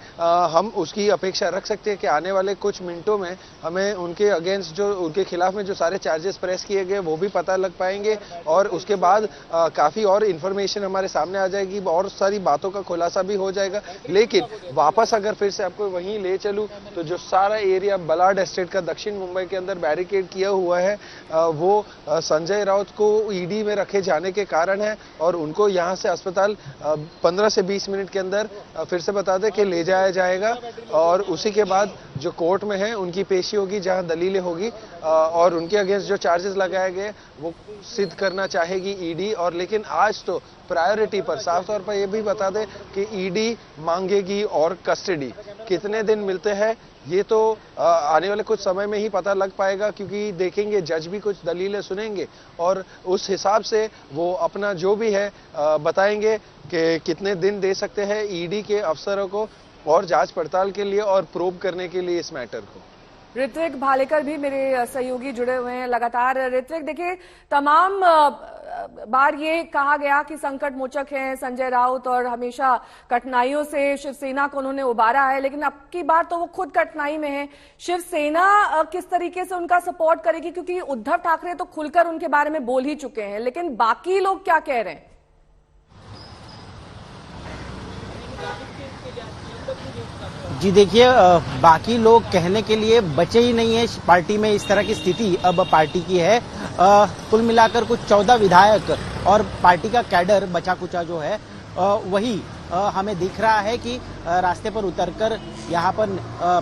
S11: हम उसकी अपेक्षा रख सकते हैं कि आने वाले कुछ मिनटों में हमें उनके अगेंस्ट जो उनके खिलाफ में जो सारे चार्जेस प्रेस किए गए वो भी पता लग पाएंगे और उसके बाद काफी और इंफॉर्मेशन हमारे सामने आ जाएगी, और सारी बातों का खुलासा भी हो जाएगा। लेकिन वापस अगर फिर से आपको वहीं ले चलूं तो जो सारा एरिया बलाड एस्टेट का दक्षिण मुंबई के अंदर बैरिकेड किया हुआ है, वो संजय राउत को ईडी में रखे जाने के कारण है और उनको यहां से अस्पताल 15 से 20 मिनट के अंदर फिर से बता दें कि ले जाया जाएगा और उसी के बाद जो कोर्ट में है उनकी पेशी होगी जहां दलीलें होगी और उनके अगेंस्ट जो चार्जेस लगाए गए वो सिद्ध करना चाहेगी ईडी। और लेकिन आज तो प्रायोरिटी पर साफ तौर पर यह भी बता दें कि ईडी मांगेगी और कस्टडी कितने दिन मिलते हैं ये तो आने वाले कुछ समय में ही पता लग पाएगा, क्योंकि देखेंगे जज भी कुछ दलीलें सुनेंगे और उस हिसाब से वो अपना जो भी है बताएंगे कि कितने दिन दे सकते हैं ईडी के अफसरों को और जांच पड़ताल के लिए और प्रोब करने के लिए इस मैटर को।
S1: ऋत्विक भालेकर भी मेरे सहयोगी जुड़े हुए हैं लगातार। ऋत्विक, देखिए, तमाम बार ये कहा गया कि संकट मोचक हैं संजय राउत और हमेशा कठिनाइयों से शिवसेना को उन्होंने उबारा है, लेकिन अब की बार तो वो खुद कठिनाई में है। शिवसेना किस तरीके से उनका सपोर्ट करेगी, क्योंकि उद्धव ठाकरे तो खुलकर उनके बारे में बोल ही चुके हैं, लेकिन बाकी लोग क्या कह रहे हैं?
S10: जी देखिए, बाकी लोग कहने के लिए बचे ही नहीं है। पार्टी में इस तरह की स्थिति अब पार्टी की है। कुल मिलाकर कुछ 14 विधायक और पार्टी का कैडर बचा कुचा जो है वही हमें दिख रहा है कि रास्ते पर उतरकर यहाँ पर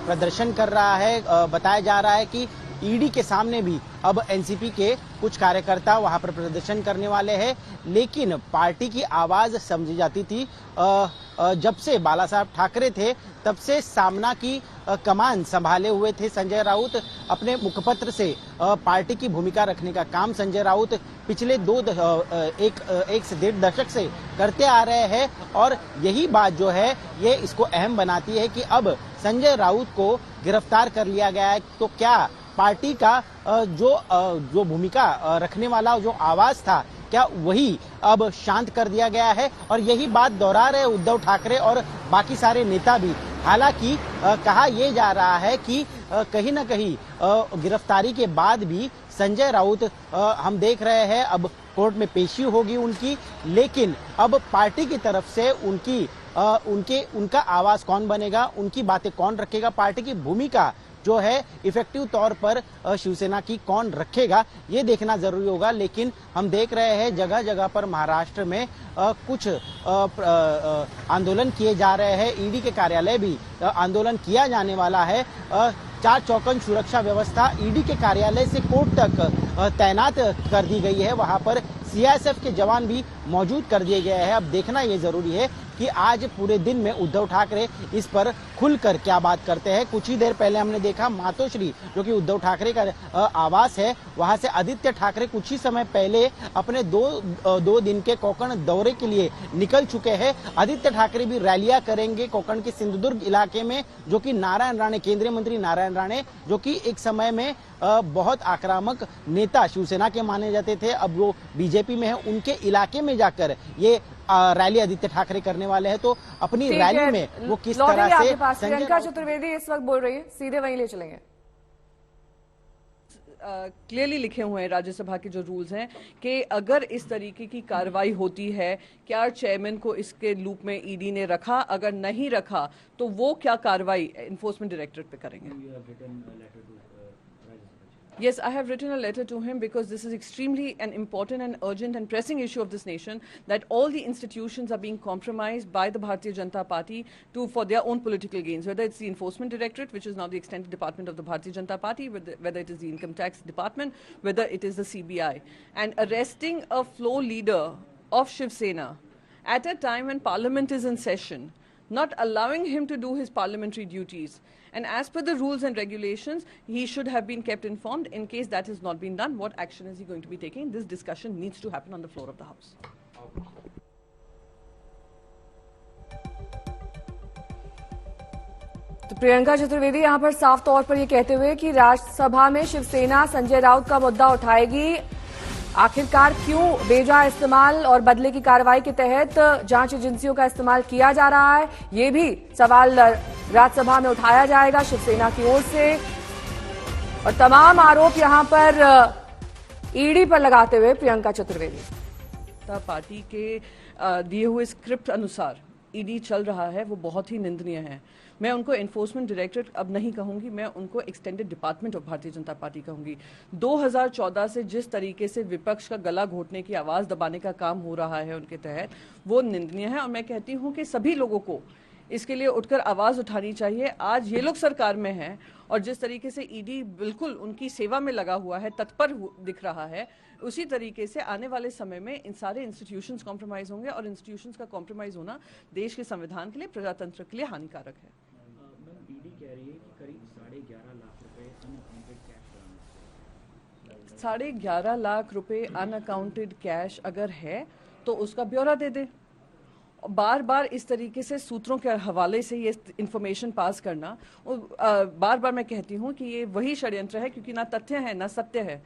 S10: प्रदर्शन कर रहा है। बताया जा रहा है कि ईडी के सामने भी अब एनसीपी के कुछ कार्यकर्ता वहां पर प्रदर्शन करने वाले हैं। लेकिन पार्टी की आवाज समझी जाती थी जब से बाला साहब ठाकरे थे, तब से सामना की कमान संभाले हुए थे संजय राउत। अपने मुखपत्र से पार्टी की भूमिका रखने का काम संजय राउत पिछले एक से 1.5 दशक से करते आ रहे हैं। और यही बात जो है ये इसको अहम बनाती है कि अब संजय राउत को गिरफ्तार कर लिया गया है, तो क्या पार्टी का जो भूमिका रखने वाला जो आवाज था, क्या वही अब शांत कर दिया गया है? और यही बात दोहरा रहे उद्धव ठाकरे और बाकी सारे नेता भी। हालांकि कहा यह जा रहा है कि कहीं ना कहीं गिरफ्तारी के बाद भी संजय राउत हम देख रहे हैं अब कोर्ट में पेशी होगी उनकी, लेकिन अब पार्टी की तरफ से उनका आवाज कौन बनेगा, उनकी बातें कौन रखेगा, पार्टी की भूमिका जो है इफेक्टिव तौर पर शिवसेना की कौन रखेगा, ये देखना जरूरी होगा। लेकिन हम देख रहे हैं जगह जगह पर महाराष्ट्र में कुछ आंदोलन किए जा रहे हैं। ईडी के कार्यालय भी आंदोलन किया जाने वाला है। 4 चौकन सुरक्षा व्यवस्था ईडी के कार्यालय से कोर्ट तक तैनात कर दी गई है। वहां पर सीआईएसएफ के जवान भी मौजूद कर दिए गए हैं। अब देखना ये जरूरी है कि आज पूरे दिन में उद्धव ठाकरे इस पर खुलकर क्या बात करते हैं। कुछ ही देर पहले हमने देखा मातोश्री, जो कि उद्धव ठाकरे का आवास है, वहां से आदित्य ठाकरे कुछ ही समय पहले अपने दो दिन के कोकण दौरे के लिए निकल चुके हैं। आदित्य ठाकरे भी रैलियां करेंगे कोकण के सिंधुदुर्ग इलाके में, जो कि नारायण राणे, केंद्रीय मंत्री नारायण राणे, जो कि एक समय में बहुत आक्रामक नेता शिवसेना के माने जाते थे, अब वो बीजेपी में है, उनके इलाके में जाकर ये रैली आदित्य ठाकरे करने वाले हैं। तो अपनी रैली में वो किस तरह से
S1: प्रियंका चतुर्वेदी इस वक्त बोल रही है, सीधे वहीं ले चलेंगे।
S14: क्लियरली लिखे हुए हैं राज्यसभा के जो रूल्स हैं कि अगर इस तरीके की कार्रवाई होती है, क्या चेयरमैन को इसके लूप में ईडी ने रखा, अगर नहीं रखा तो वो क्या कार्रवाई एनफोर्समेंट डायरेक्टरेट पे करेंगे। Yes, I have written a letter to him because this is extremely an important and urgent and pressing issue of this nation, that all the institutions are being compromised by the Bharatiya Janata Party for their own political gains, whether it's the Enforcement Directorate, which is now the extended department of the Bharatiya Janata Party, whether it is the Income Tax Department, whether it is the CBI. And arresting a floor leader of Shiv Sena at a time when Parliament is in session, not allowing him to do his parliamentary duties. And as per the rules and regulations, he should have been kept informed. In case that has not been done, what action is he going to be taking? This discussion needs to happen on the floor of the House.
S1: तो प्रियंका चतुर्वेदी यहां पर साफ तौर पर यह कहते हुए कि राज्यसभा में शिवसेना संजय राउत का मुद्दा उठाएगी। आखिरकार क्यों बेजा इस्तेमाल और बदले की कार्रवाई के तहत जांच एजेंसियों का इस्तेमाल किया जा रहा है, ये भी सवाल राज्यसभा में उठाया जाएगा शिवसेना की ओर से। और तमाम आरोप यहां पर ईडी पर लगाते हुए प्रियंका चतुर्वेदी।
S14: पार्टी के दिए हुए स्क्रिप्ट अनुसार ईडी चल रहा है, वो बहुत ही निंदनीय है। मैं उनको एनफोर्समेंट डायरेक्टरेट अब नहीं कहूंगी, मैं उनको extended department of Bharatiya Janata party कहूंगी। 2014 से जिस तरीके से विपक्ष का गला घोटने की, आवाज दबाने का काम हो रहा है उनके तहत, वो निंदनीय है। और मैं कहती हूं कि सभी लोगों को इसके लिए उठकर आवाज उठानी चाहिए। आज ये लोग सरकार में हैं और जिस तरीके से ईडी बिल्कुल उनकी सेवा में लगा हुआ है, तत्पर दिख रहा है, उसी तरीके से आने वाले समय में इन सारे इंस्टीट्यूशंस कॉम्प्रोमाइज होंगे और इंस्टीट्यूशंस का कॉम्प्रोमाइज होना देश के संविधान के लिए, प्रजातंत्र के लिए हानिकारक है।
S15: ईडी कह रही है कि करीब 11.5 लाख रुपए अनअकाउंटेड कैश।
S14: 11.5 लाख रुपए अनअकाउंटेड कैश अगर है तो उसका ब्यौरा दे दे। बार बार इस तरीके से सूत्रों के हवाले से ये इंफॉर्मेशन पास करना, बार बार मैं कहती हूँ कि ये वही षड्यंत्र है, क्योंकि ना तथ्य है ना सत्य है,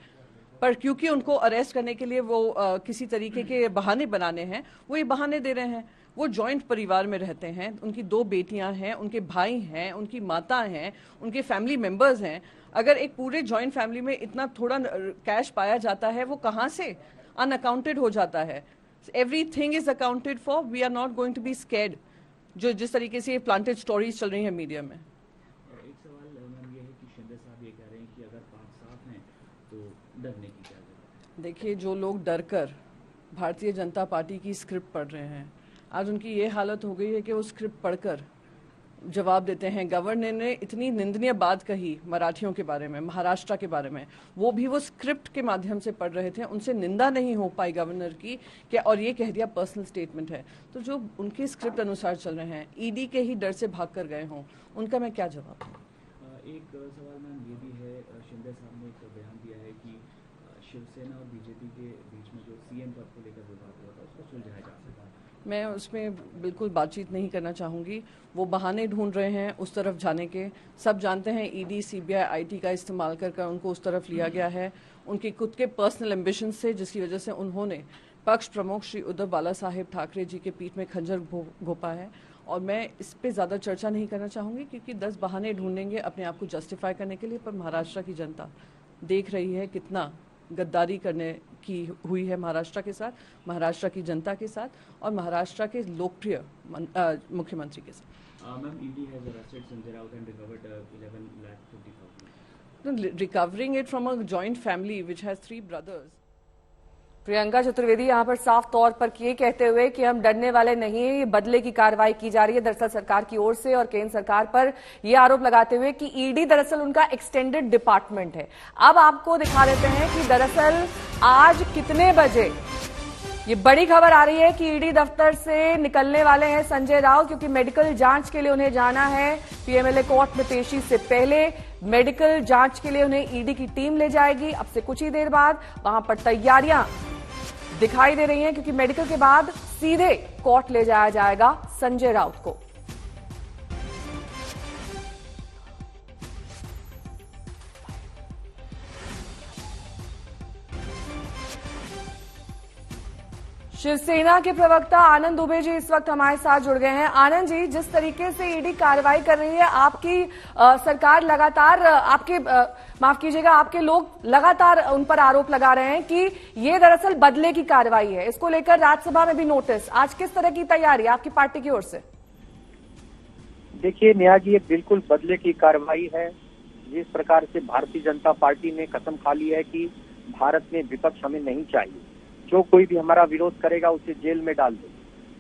S14: पर क्योंकि उनको अरेस्ट करने के लिए वो किसी तरीके के बहाने बनाने हैं, वो ये बहाने दे रहे हैं। वो जॉइंट परिवार में रहते हैं, उनकी 2 बेटियां हैं, उनके भाई हैं, उनकी माता हैं, उनके फैमिली मेंबर्स हैं। अगर एक पूरे जॉइंट फैमिली में इतना थोड़ा कैश पाया जाता है, वो कहाँ से अनअकाउंटेड हो जाता है? Everything is accounted for. We are not going to be scared, जो जिस तरीके से ये प्लांटेड स्टोरीज चल रही है मीडिया में।
S15: एक सवाल मैम ये है कि शिंदे साहब ये कह रहे हैं कि अगर पाक साफ हैं तो डरने की क्या जरूरत है?
S14: देखिए, जो लोग डरकर भारतीय जनता पार्टी की स्क्रिप्ट पढ़ रहे हैं, आज उनकी ये हालत हो गई है कि वो स्क्रिप्ट पढ़कर जवाब देते हैं। गवर्नर ने इतनी निंदनीय बात कही मराठियों के बारे में, महाराष्ट्र के बारे में, वो भी वो स्क्रिप्ट के माध्यम से पढ़ रहे थे, उनसे निंदा नहीं हो पाई गवर्नर की कि, और ये कह दिया पर्सनल स्टेटमेंट है। तो जो उनके स्क्रिप्ट अनुसार चल रहे हैं, ईडी के ही डर से भाग कर गए हों, उनका मैं क्या जवाब दूं?
S15: एक सवाल मैम ये भी है, शिंदे साहब ने एक बयान दिया है कि शिवसेना और बीजेपी के बीच में जो सीएम पद को लेकर विवाद हुआ था उसको सुलझाया जा सकता है।
S14: मैं उसमें बिल्कुल बातचीत नहीं करना चाहूँगी। वो बहाने ढूंढ रहे हैं उस तरफ जाने के। सब जानते हैं ईडी, सीबीआई, आईटी का इस्तेमाल कर उनको उस तरफ लिया गया है, उनके खुद के पर्सनल एम्बिशन से, जिसकी वजह से उन्होंने पक्ष प्रमुख श्री उद्धव बाला साहेब ठाकरे जी के पीठ में खंजर घोंपा है। और मैं इस पे ज़्यादा चर्चा नहीं करना चाहूँगी, क्योंकि 10 बहाने ढूंढेंगे अपने आप को जस्टिफाई करने के लिए। पर महाराष्ट्र की जनता देख रही है कितना गद्दारी करने की हुई है महाराष्ट्र के साथ, महाराष्ट्र की जनता के साथ और महाराष्ट्र के लोकप्रिय मुख्यमंत्री के साथ।
S15: Ma'am, ED has arrested Sanjay Raut and recovered 11,50,000।
S14: Recovering it from a joint family which has 3 brothers.
S1: Priyanka Chaturvedi यहां पर साफ तौर पर ये कहते हुए कि हम डरने वाले नहीं हैं, ये बदले की कार्रवाई की जा रही है दरअसल सरकार की ओर से, और केंद्र सरकार पर ये आरोप लगाते हुए कि ईडी दरअसल उनका एक्सटेंडेड डिपार्टमेंट है। अब आपको दिखा देते हैं कि दरअसल आज कितने बजे ये बड़ी खबर आ रही है कि ईडी दफ्तर से निकलने वाले हैं संजय राउत, क्योंकि मेडिकल जांच के लिए उन्हें जाना है। पीएमएलए कोर्ट में पेशी से पहले मेडिकल जांच के लिए उन्हें ईडी की टीम ले जाएगी। अब से कुछ ही देर बाद वहां पर तैयारियां दिखाई दे रही हैं, क्योंकि मेडिकल के बाद सीधे कोर्ट ले जाया जाएगा संजय राउत को। शिवसेना के प्रवक्ता आनंद दुबे जी इस वक्त हमारे साथ जुड़ गए हैं। आनंद जी, जिस तरीके से ईडी कार्रवाई कर रही है, आपकी सरकार लगातार माफ कीजिएगा, आपके लोग लगातार उन पर आरोप लगा रहे हैं कि ये दरअसल बदले की कार्रवाई है। इसको लेकर राज्यसभा में भी नोटिस। आज किस तरह की तैयारी आपकी पार्टी की ओर से?
S16: देखिए नेहा जी, ये बिल्कुल बदले की कार्रवाई है। जिस प्रकार से भारतीय जनता पार्टी ने कसम खा ली है कि भारत में विपक्ष हमें नहीं चाहिए, जो कोई भी हमारा विरोध करेगा उसे जेल में डाल दो,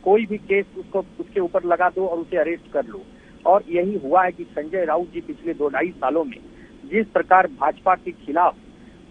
S16: कोई भी केस उसको उसके ऊपर लगा दो और उसे अरेस्ट कर लो। और यही हुआ है कि संजय राउत जी पिछले 2-2.5 सालों में जिस प्रकार भाजपा के खिलाफ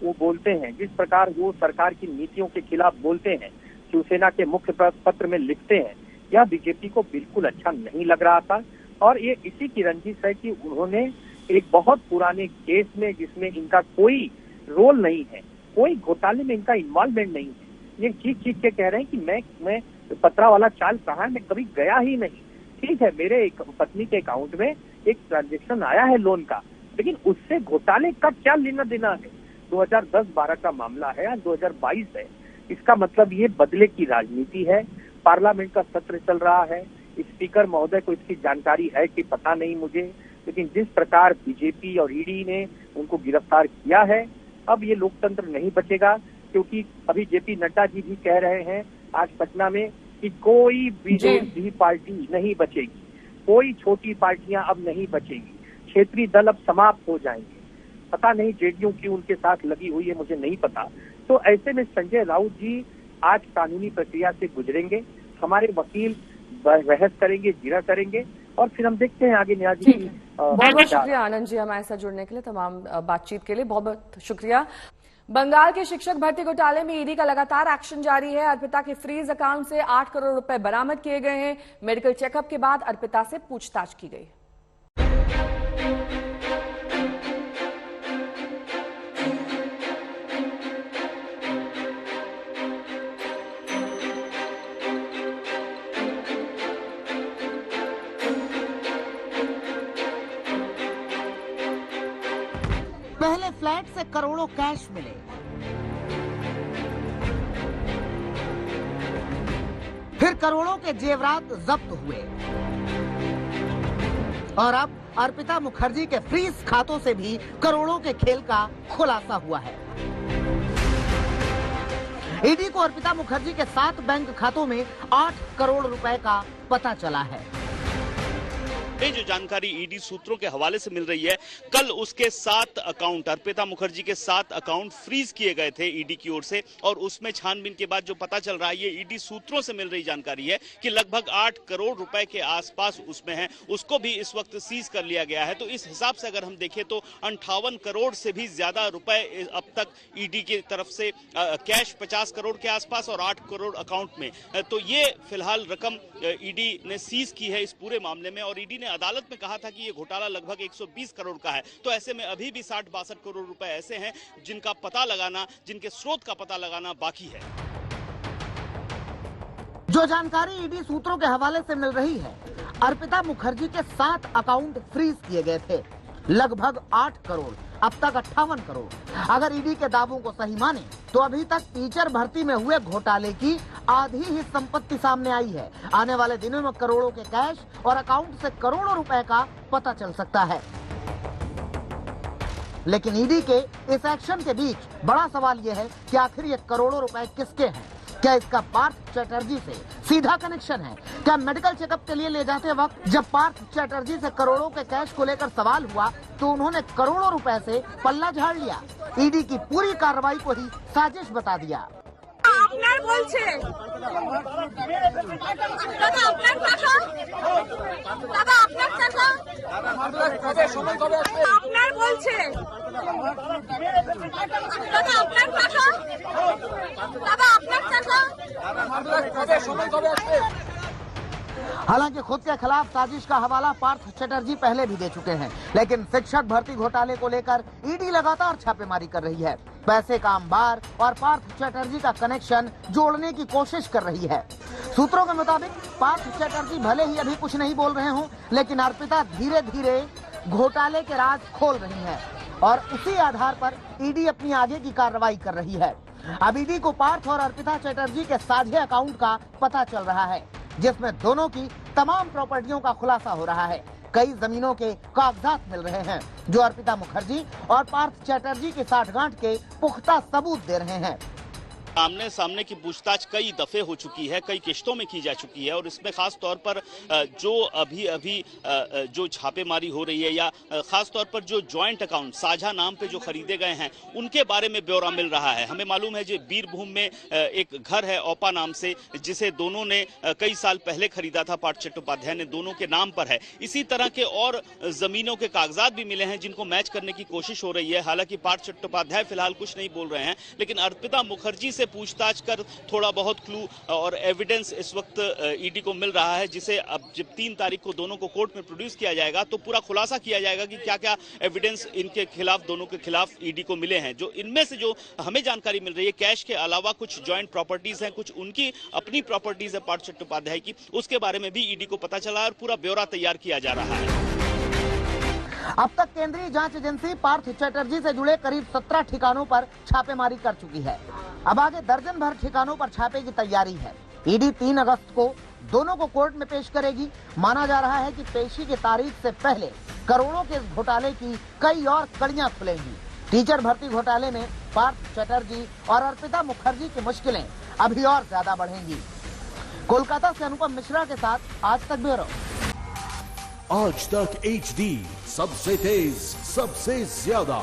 S16: वो बोलते हैं, जिस प्रकार वो सरकार की नीतियों के खिलाफ बोलते हैं, शिवसेना के मुख्य पत्र में लिखते हैं, यह बीजेपी को बिल्कुल अच्छा नहीं लग रहा था। और ये इसी की रंजिश है कि उन्होंने एक बहुत पुराने केस में, जिसमें इनका कोई रोल नहीं है, कोई घोटाले में इनका इन्वॉल्वमेंट नहीं है, ये चीख के कह रहे हैं कि मैं पत्रा वाला चाल कहा है, मैं कभी गया ही नहीं। ठीक है, मेरे पत्नी के अकाउंट में एक ट्रांजैक्शन आया है लोन का, लेकिन उससे घोटाले का क्या लेना देना है? 2010-12 का मामला है, आज 2022 है। इसका मतलब ये बदले की राजनीति है। पार्लियामेंट का सत्र चल रहा है, स्पीकर महोदय को इसकी जानकारी है कि पता नहीं मुझे, लेकिन जिस प्रकार बीजेपी और ईडी ने उनको गिरफ्तार किया है, अब ये लोकतंत्र नहीं बचेगा। क्योंकि अभी जेपी नड्डा जी भी कह रहे हैं आज पटना में कि कोई विरोधी पार्टी नहीं बचेगी, कोई छोटी पार्टियां अब नहीं बचेंगी, क्षेत्रीय दल अब समाप्त हो जाएंगे। पता नहीं जेडीयू क्यों उनके साथ लगी हुई है, मुझे नहीं पता। तो ऐसे में संजय राउत जी आज कानूनी प्रक्रिया से गुजरेंगे, हमारे वकील बहस करेंगे, जिरा करेंगे, और फिर हम देखते हैं आगे। न्याय जी
S1: बहुत बहुत शुक्रिया आनंद जी हमारे साथ जुड़ने के लिए, तमाम बातचीत के लिए बहुत बहुत शुक्रिया। बंगाल के शिक्षक भर्ती घोटाले में ईडी का लगातार एक्शन जारी है। अर्पिता के फ्रीज अकाउंट से 8 करोड़ रुपए बरामद किए गए हैं। मेडिकल चेकअप के बाद अर्पिता से पूछताछ की गई।
S17: पहले फ्लैट से करोड़ों कैश मिले, फिर करोड़ों के जेवरात जब्त हुए, और अब अर्पिता मुखर्जी के फ्रीज खातों से भी करोड़ों के खेल का खुलासा हुआ है। ईडी को अर्पिता मुखर्जी के 7 बैंक खातों में 8 करोड़ रुपए का पता चला है।
S18: में जो जानकारी ईडी सूत्रों के हवाले से मिल रही है, कल उसके 7 अकाउंट, अर्पिता मुखर्जी के 7 अकाउंट फ्रीज किए गए थे ईडी की ओर से, और उसमें छानबीन के बाद जो पता चल रहा है, ये ईडी सूत्रों से मिल रही जानकारी है कि लगभग 8 करोड़ रुपए के आसपास उसमें है, उसको भी इस वक्त सीज कर लिया गया है। तो इस हिसाब से अगर हम देखें तो 58 करोड़ से भी ज्यादा रुपए अब तक ईडी की तरफ से कैश 50 करोड़ के आसपास और 8 करोड़ अकाउंट में, तो ये फिलहाल रकम ईडी ने सीज की है इस पूरे मामले में। और ईडी ने अदालत में कहा था कि ये घोटाला लगभग 120 करोड़ का है। तो ऐसे में अभी भी 60-62 करोड़ रुपए ऐसे हैं जिनका पता लगाना, जिनके स्रोत का पता लगाना बाकी है।
S17: जो जानकारी ईडी सूत्रों के हवाले से मिल रही है, अर्पिता मुखर्जी के 7 अकाउंट फ्रीज किए गए थे, लगभग 8 करोड़, अब तक 58 करोड़। अगर ईडी के दावों को सही माने तो अभी तक टीचर भर्ती में हुए घोटाले की आधी ही संपत्ति सामने आई है। आने वाले दिनों में करोड़ों के कैश और अकाउंट से करोड़ों रुपए का पता चल सकता है। लेकिन ईडी के इस एक्शन के बीच बड़ा सवाल यह है कि आखिर ये करोड़ों रुपए किसके हैं? क्या इसका पार्थ चटर्जी से सीधा कनेक्शन है? क्या मेडिकल चेकअप के लिए ले जाते वक्त जब पार्थ चटर्जी से करोड़ों के कैश को लेकर सवाल हुआ तो उन्होंने करोड़ों रुपए से पल्ला झाड़ लिया? ईडी की पूरी कार्रवाई को ही साजिश बता दिया।
S19: আপনার বলছে দাদা আপনার টাকা দাদা আপনার টাকা আপনার বলছে দাদা আপনার টাকা দাদা আপনার টাকা
S17: हालांकि खुद के खिलाफ साजिश का हवाला पार्थ चटर्जी पहले भी दे चुके हैं, लेकिन शिक्षक भर्ती घोटाले को लेकर ईडी लगातार छापेमारी कर रही है। पैसे का अंबार और पार्थ चटर्जी का कनेक्शन जोड़ने की कोशिश कर रही है। सूत्रों के मुताबिक पार्थ चटर्जी भले ही अभी कुछ नहीं बोल रहे हों, लेकिन अर्पिता धीरे धीरे घोटाले के राज खोल रही है और उसी आधार पर ईडी अपनी आगे की कार्रवाई कर रही है। अब ईडी को पार्थ और अर्पिता चटर्जी के साझे अकाउंट का पता चल रहा है, जिसमें दोनों की तमाम प्रॉपर्टियों का खुलासा हो रहा है। कई जमीनों के कागजात मिल रहे हैं जो अर्पिता मुखर्जी और पार्थ चटर्जी की साठगांठ के पुख्ता सबूत दे रहे हैं।
S18: आमने सामने की पूछताछ कई दफे हो चुकी है, कई किश्तों में की जा चुकी है, और इसमें खास तौर पर जो अभी जो छापेमारी हो रही है या खास तौर पर जो जॉइंट अकाउंट साझा नाम पे जो खरीदे गए हैं उनके बारे में ब्यौरा मिल रहा है। हमें मालूम है जो बीरभूम में एक घर है ओपा नाम से, जिसे दोनों ने कई साल पहले खरीदा था, पार्थ चट्टोपाध्याय ने, दोनों के नाम पर है। इसी तरह के और जमीनों के कागजात भी मिले हैं जिनको मैच करने की कोशिश हो रही है। हालांकि पार्थ चट्टोपाध्याय फिलहाल कुछ नहीं बोल रहे हैं, लेकिन अर्पिता मुखर्जी से पूछताछ कर थोड़ा बहुत क्लू और एविडेंस इस वक्त ईडी को मिल रहा है, जिसे अब जब 3 तारीख को दोनों को कोर्ट में प्रोड्यूस किया जाएगा तो पूरा खुलासा किया जाएगा कि क्या क्या एविडेंस इनके खिलाफ, दोनों के खिलाफ ईडी को मिले हैं। जो इनमें से जो हमें जानकारी मिल रही है, कैश के अलावा कुछ जॉइंट प्रॉपर्टीज हैं, कुछ उनकी अपनी प्रॉपर्टीज है पार्थ चट्टोपाध्याय की, उसके बारे में भी ईडी को पता चला है और पूरा ब्यौरा तैयार किया जा रहा है।
S17: अब तक केंद्रीय जांच एजेंसी पार्थ चटर्जी से जुड़े करीब 17 ठिकानों पर छापेमारी कर चुकी है। अब आगे दर्जन भर ठिकानों पर छापे की तैयारी है। ईडी 3 अगस्त को दोनों को कोर्ट में पेश करेगी। माना जा रहा है कि पेशी की तारीख से पहले करोड़ों के इस घोटाले की कई और कड़ियां खुलेंगी। टीचर भर्ती घोटाले में पार्थ चटर्जी और अर्पिता मुखर्जी की मुश्किलें अभी और ज्यादा बढ़ेंगी। कोलकाता से अनुपम मिश्रा के साथ आज तक ब्यूरो।
S20: आज तक HD, सबसे तेज, सबसे ज्यादा।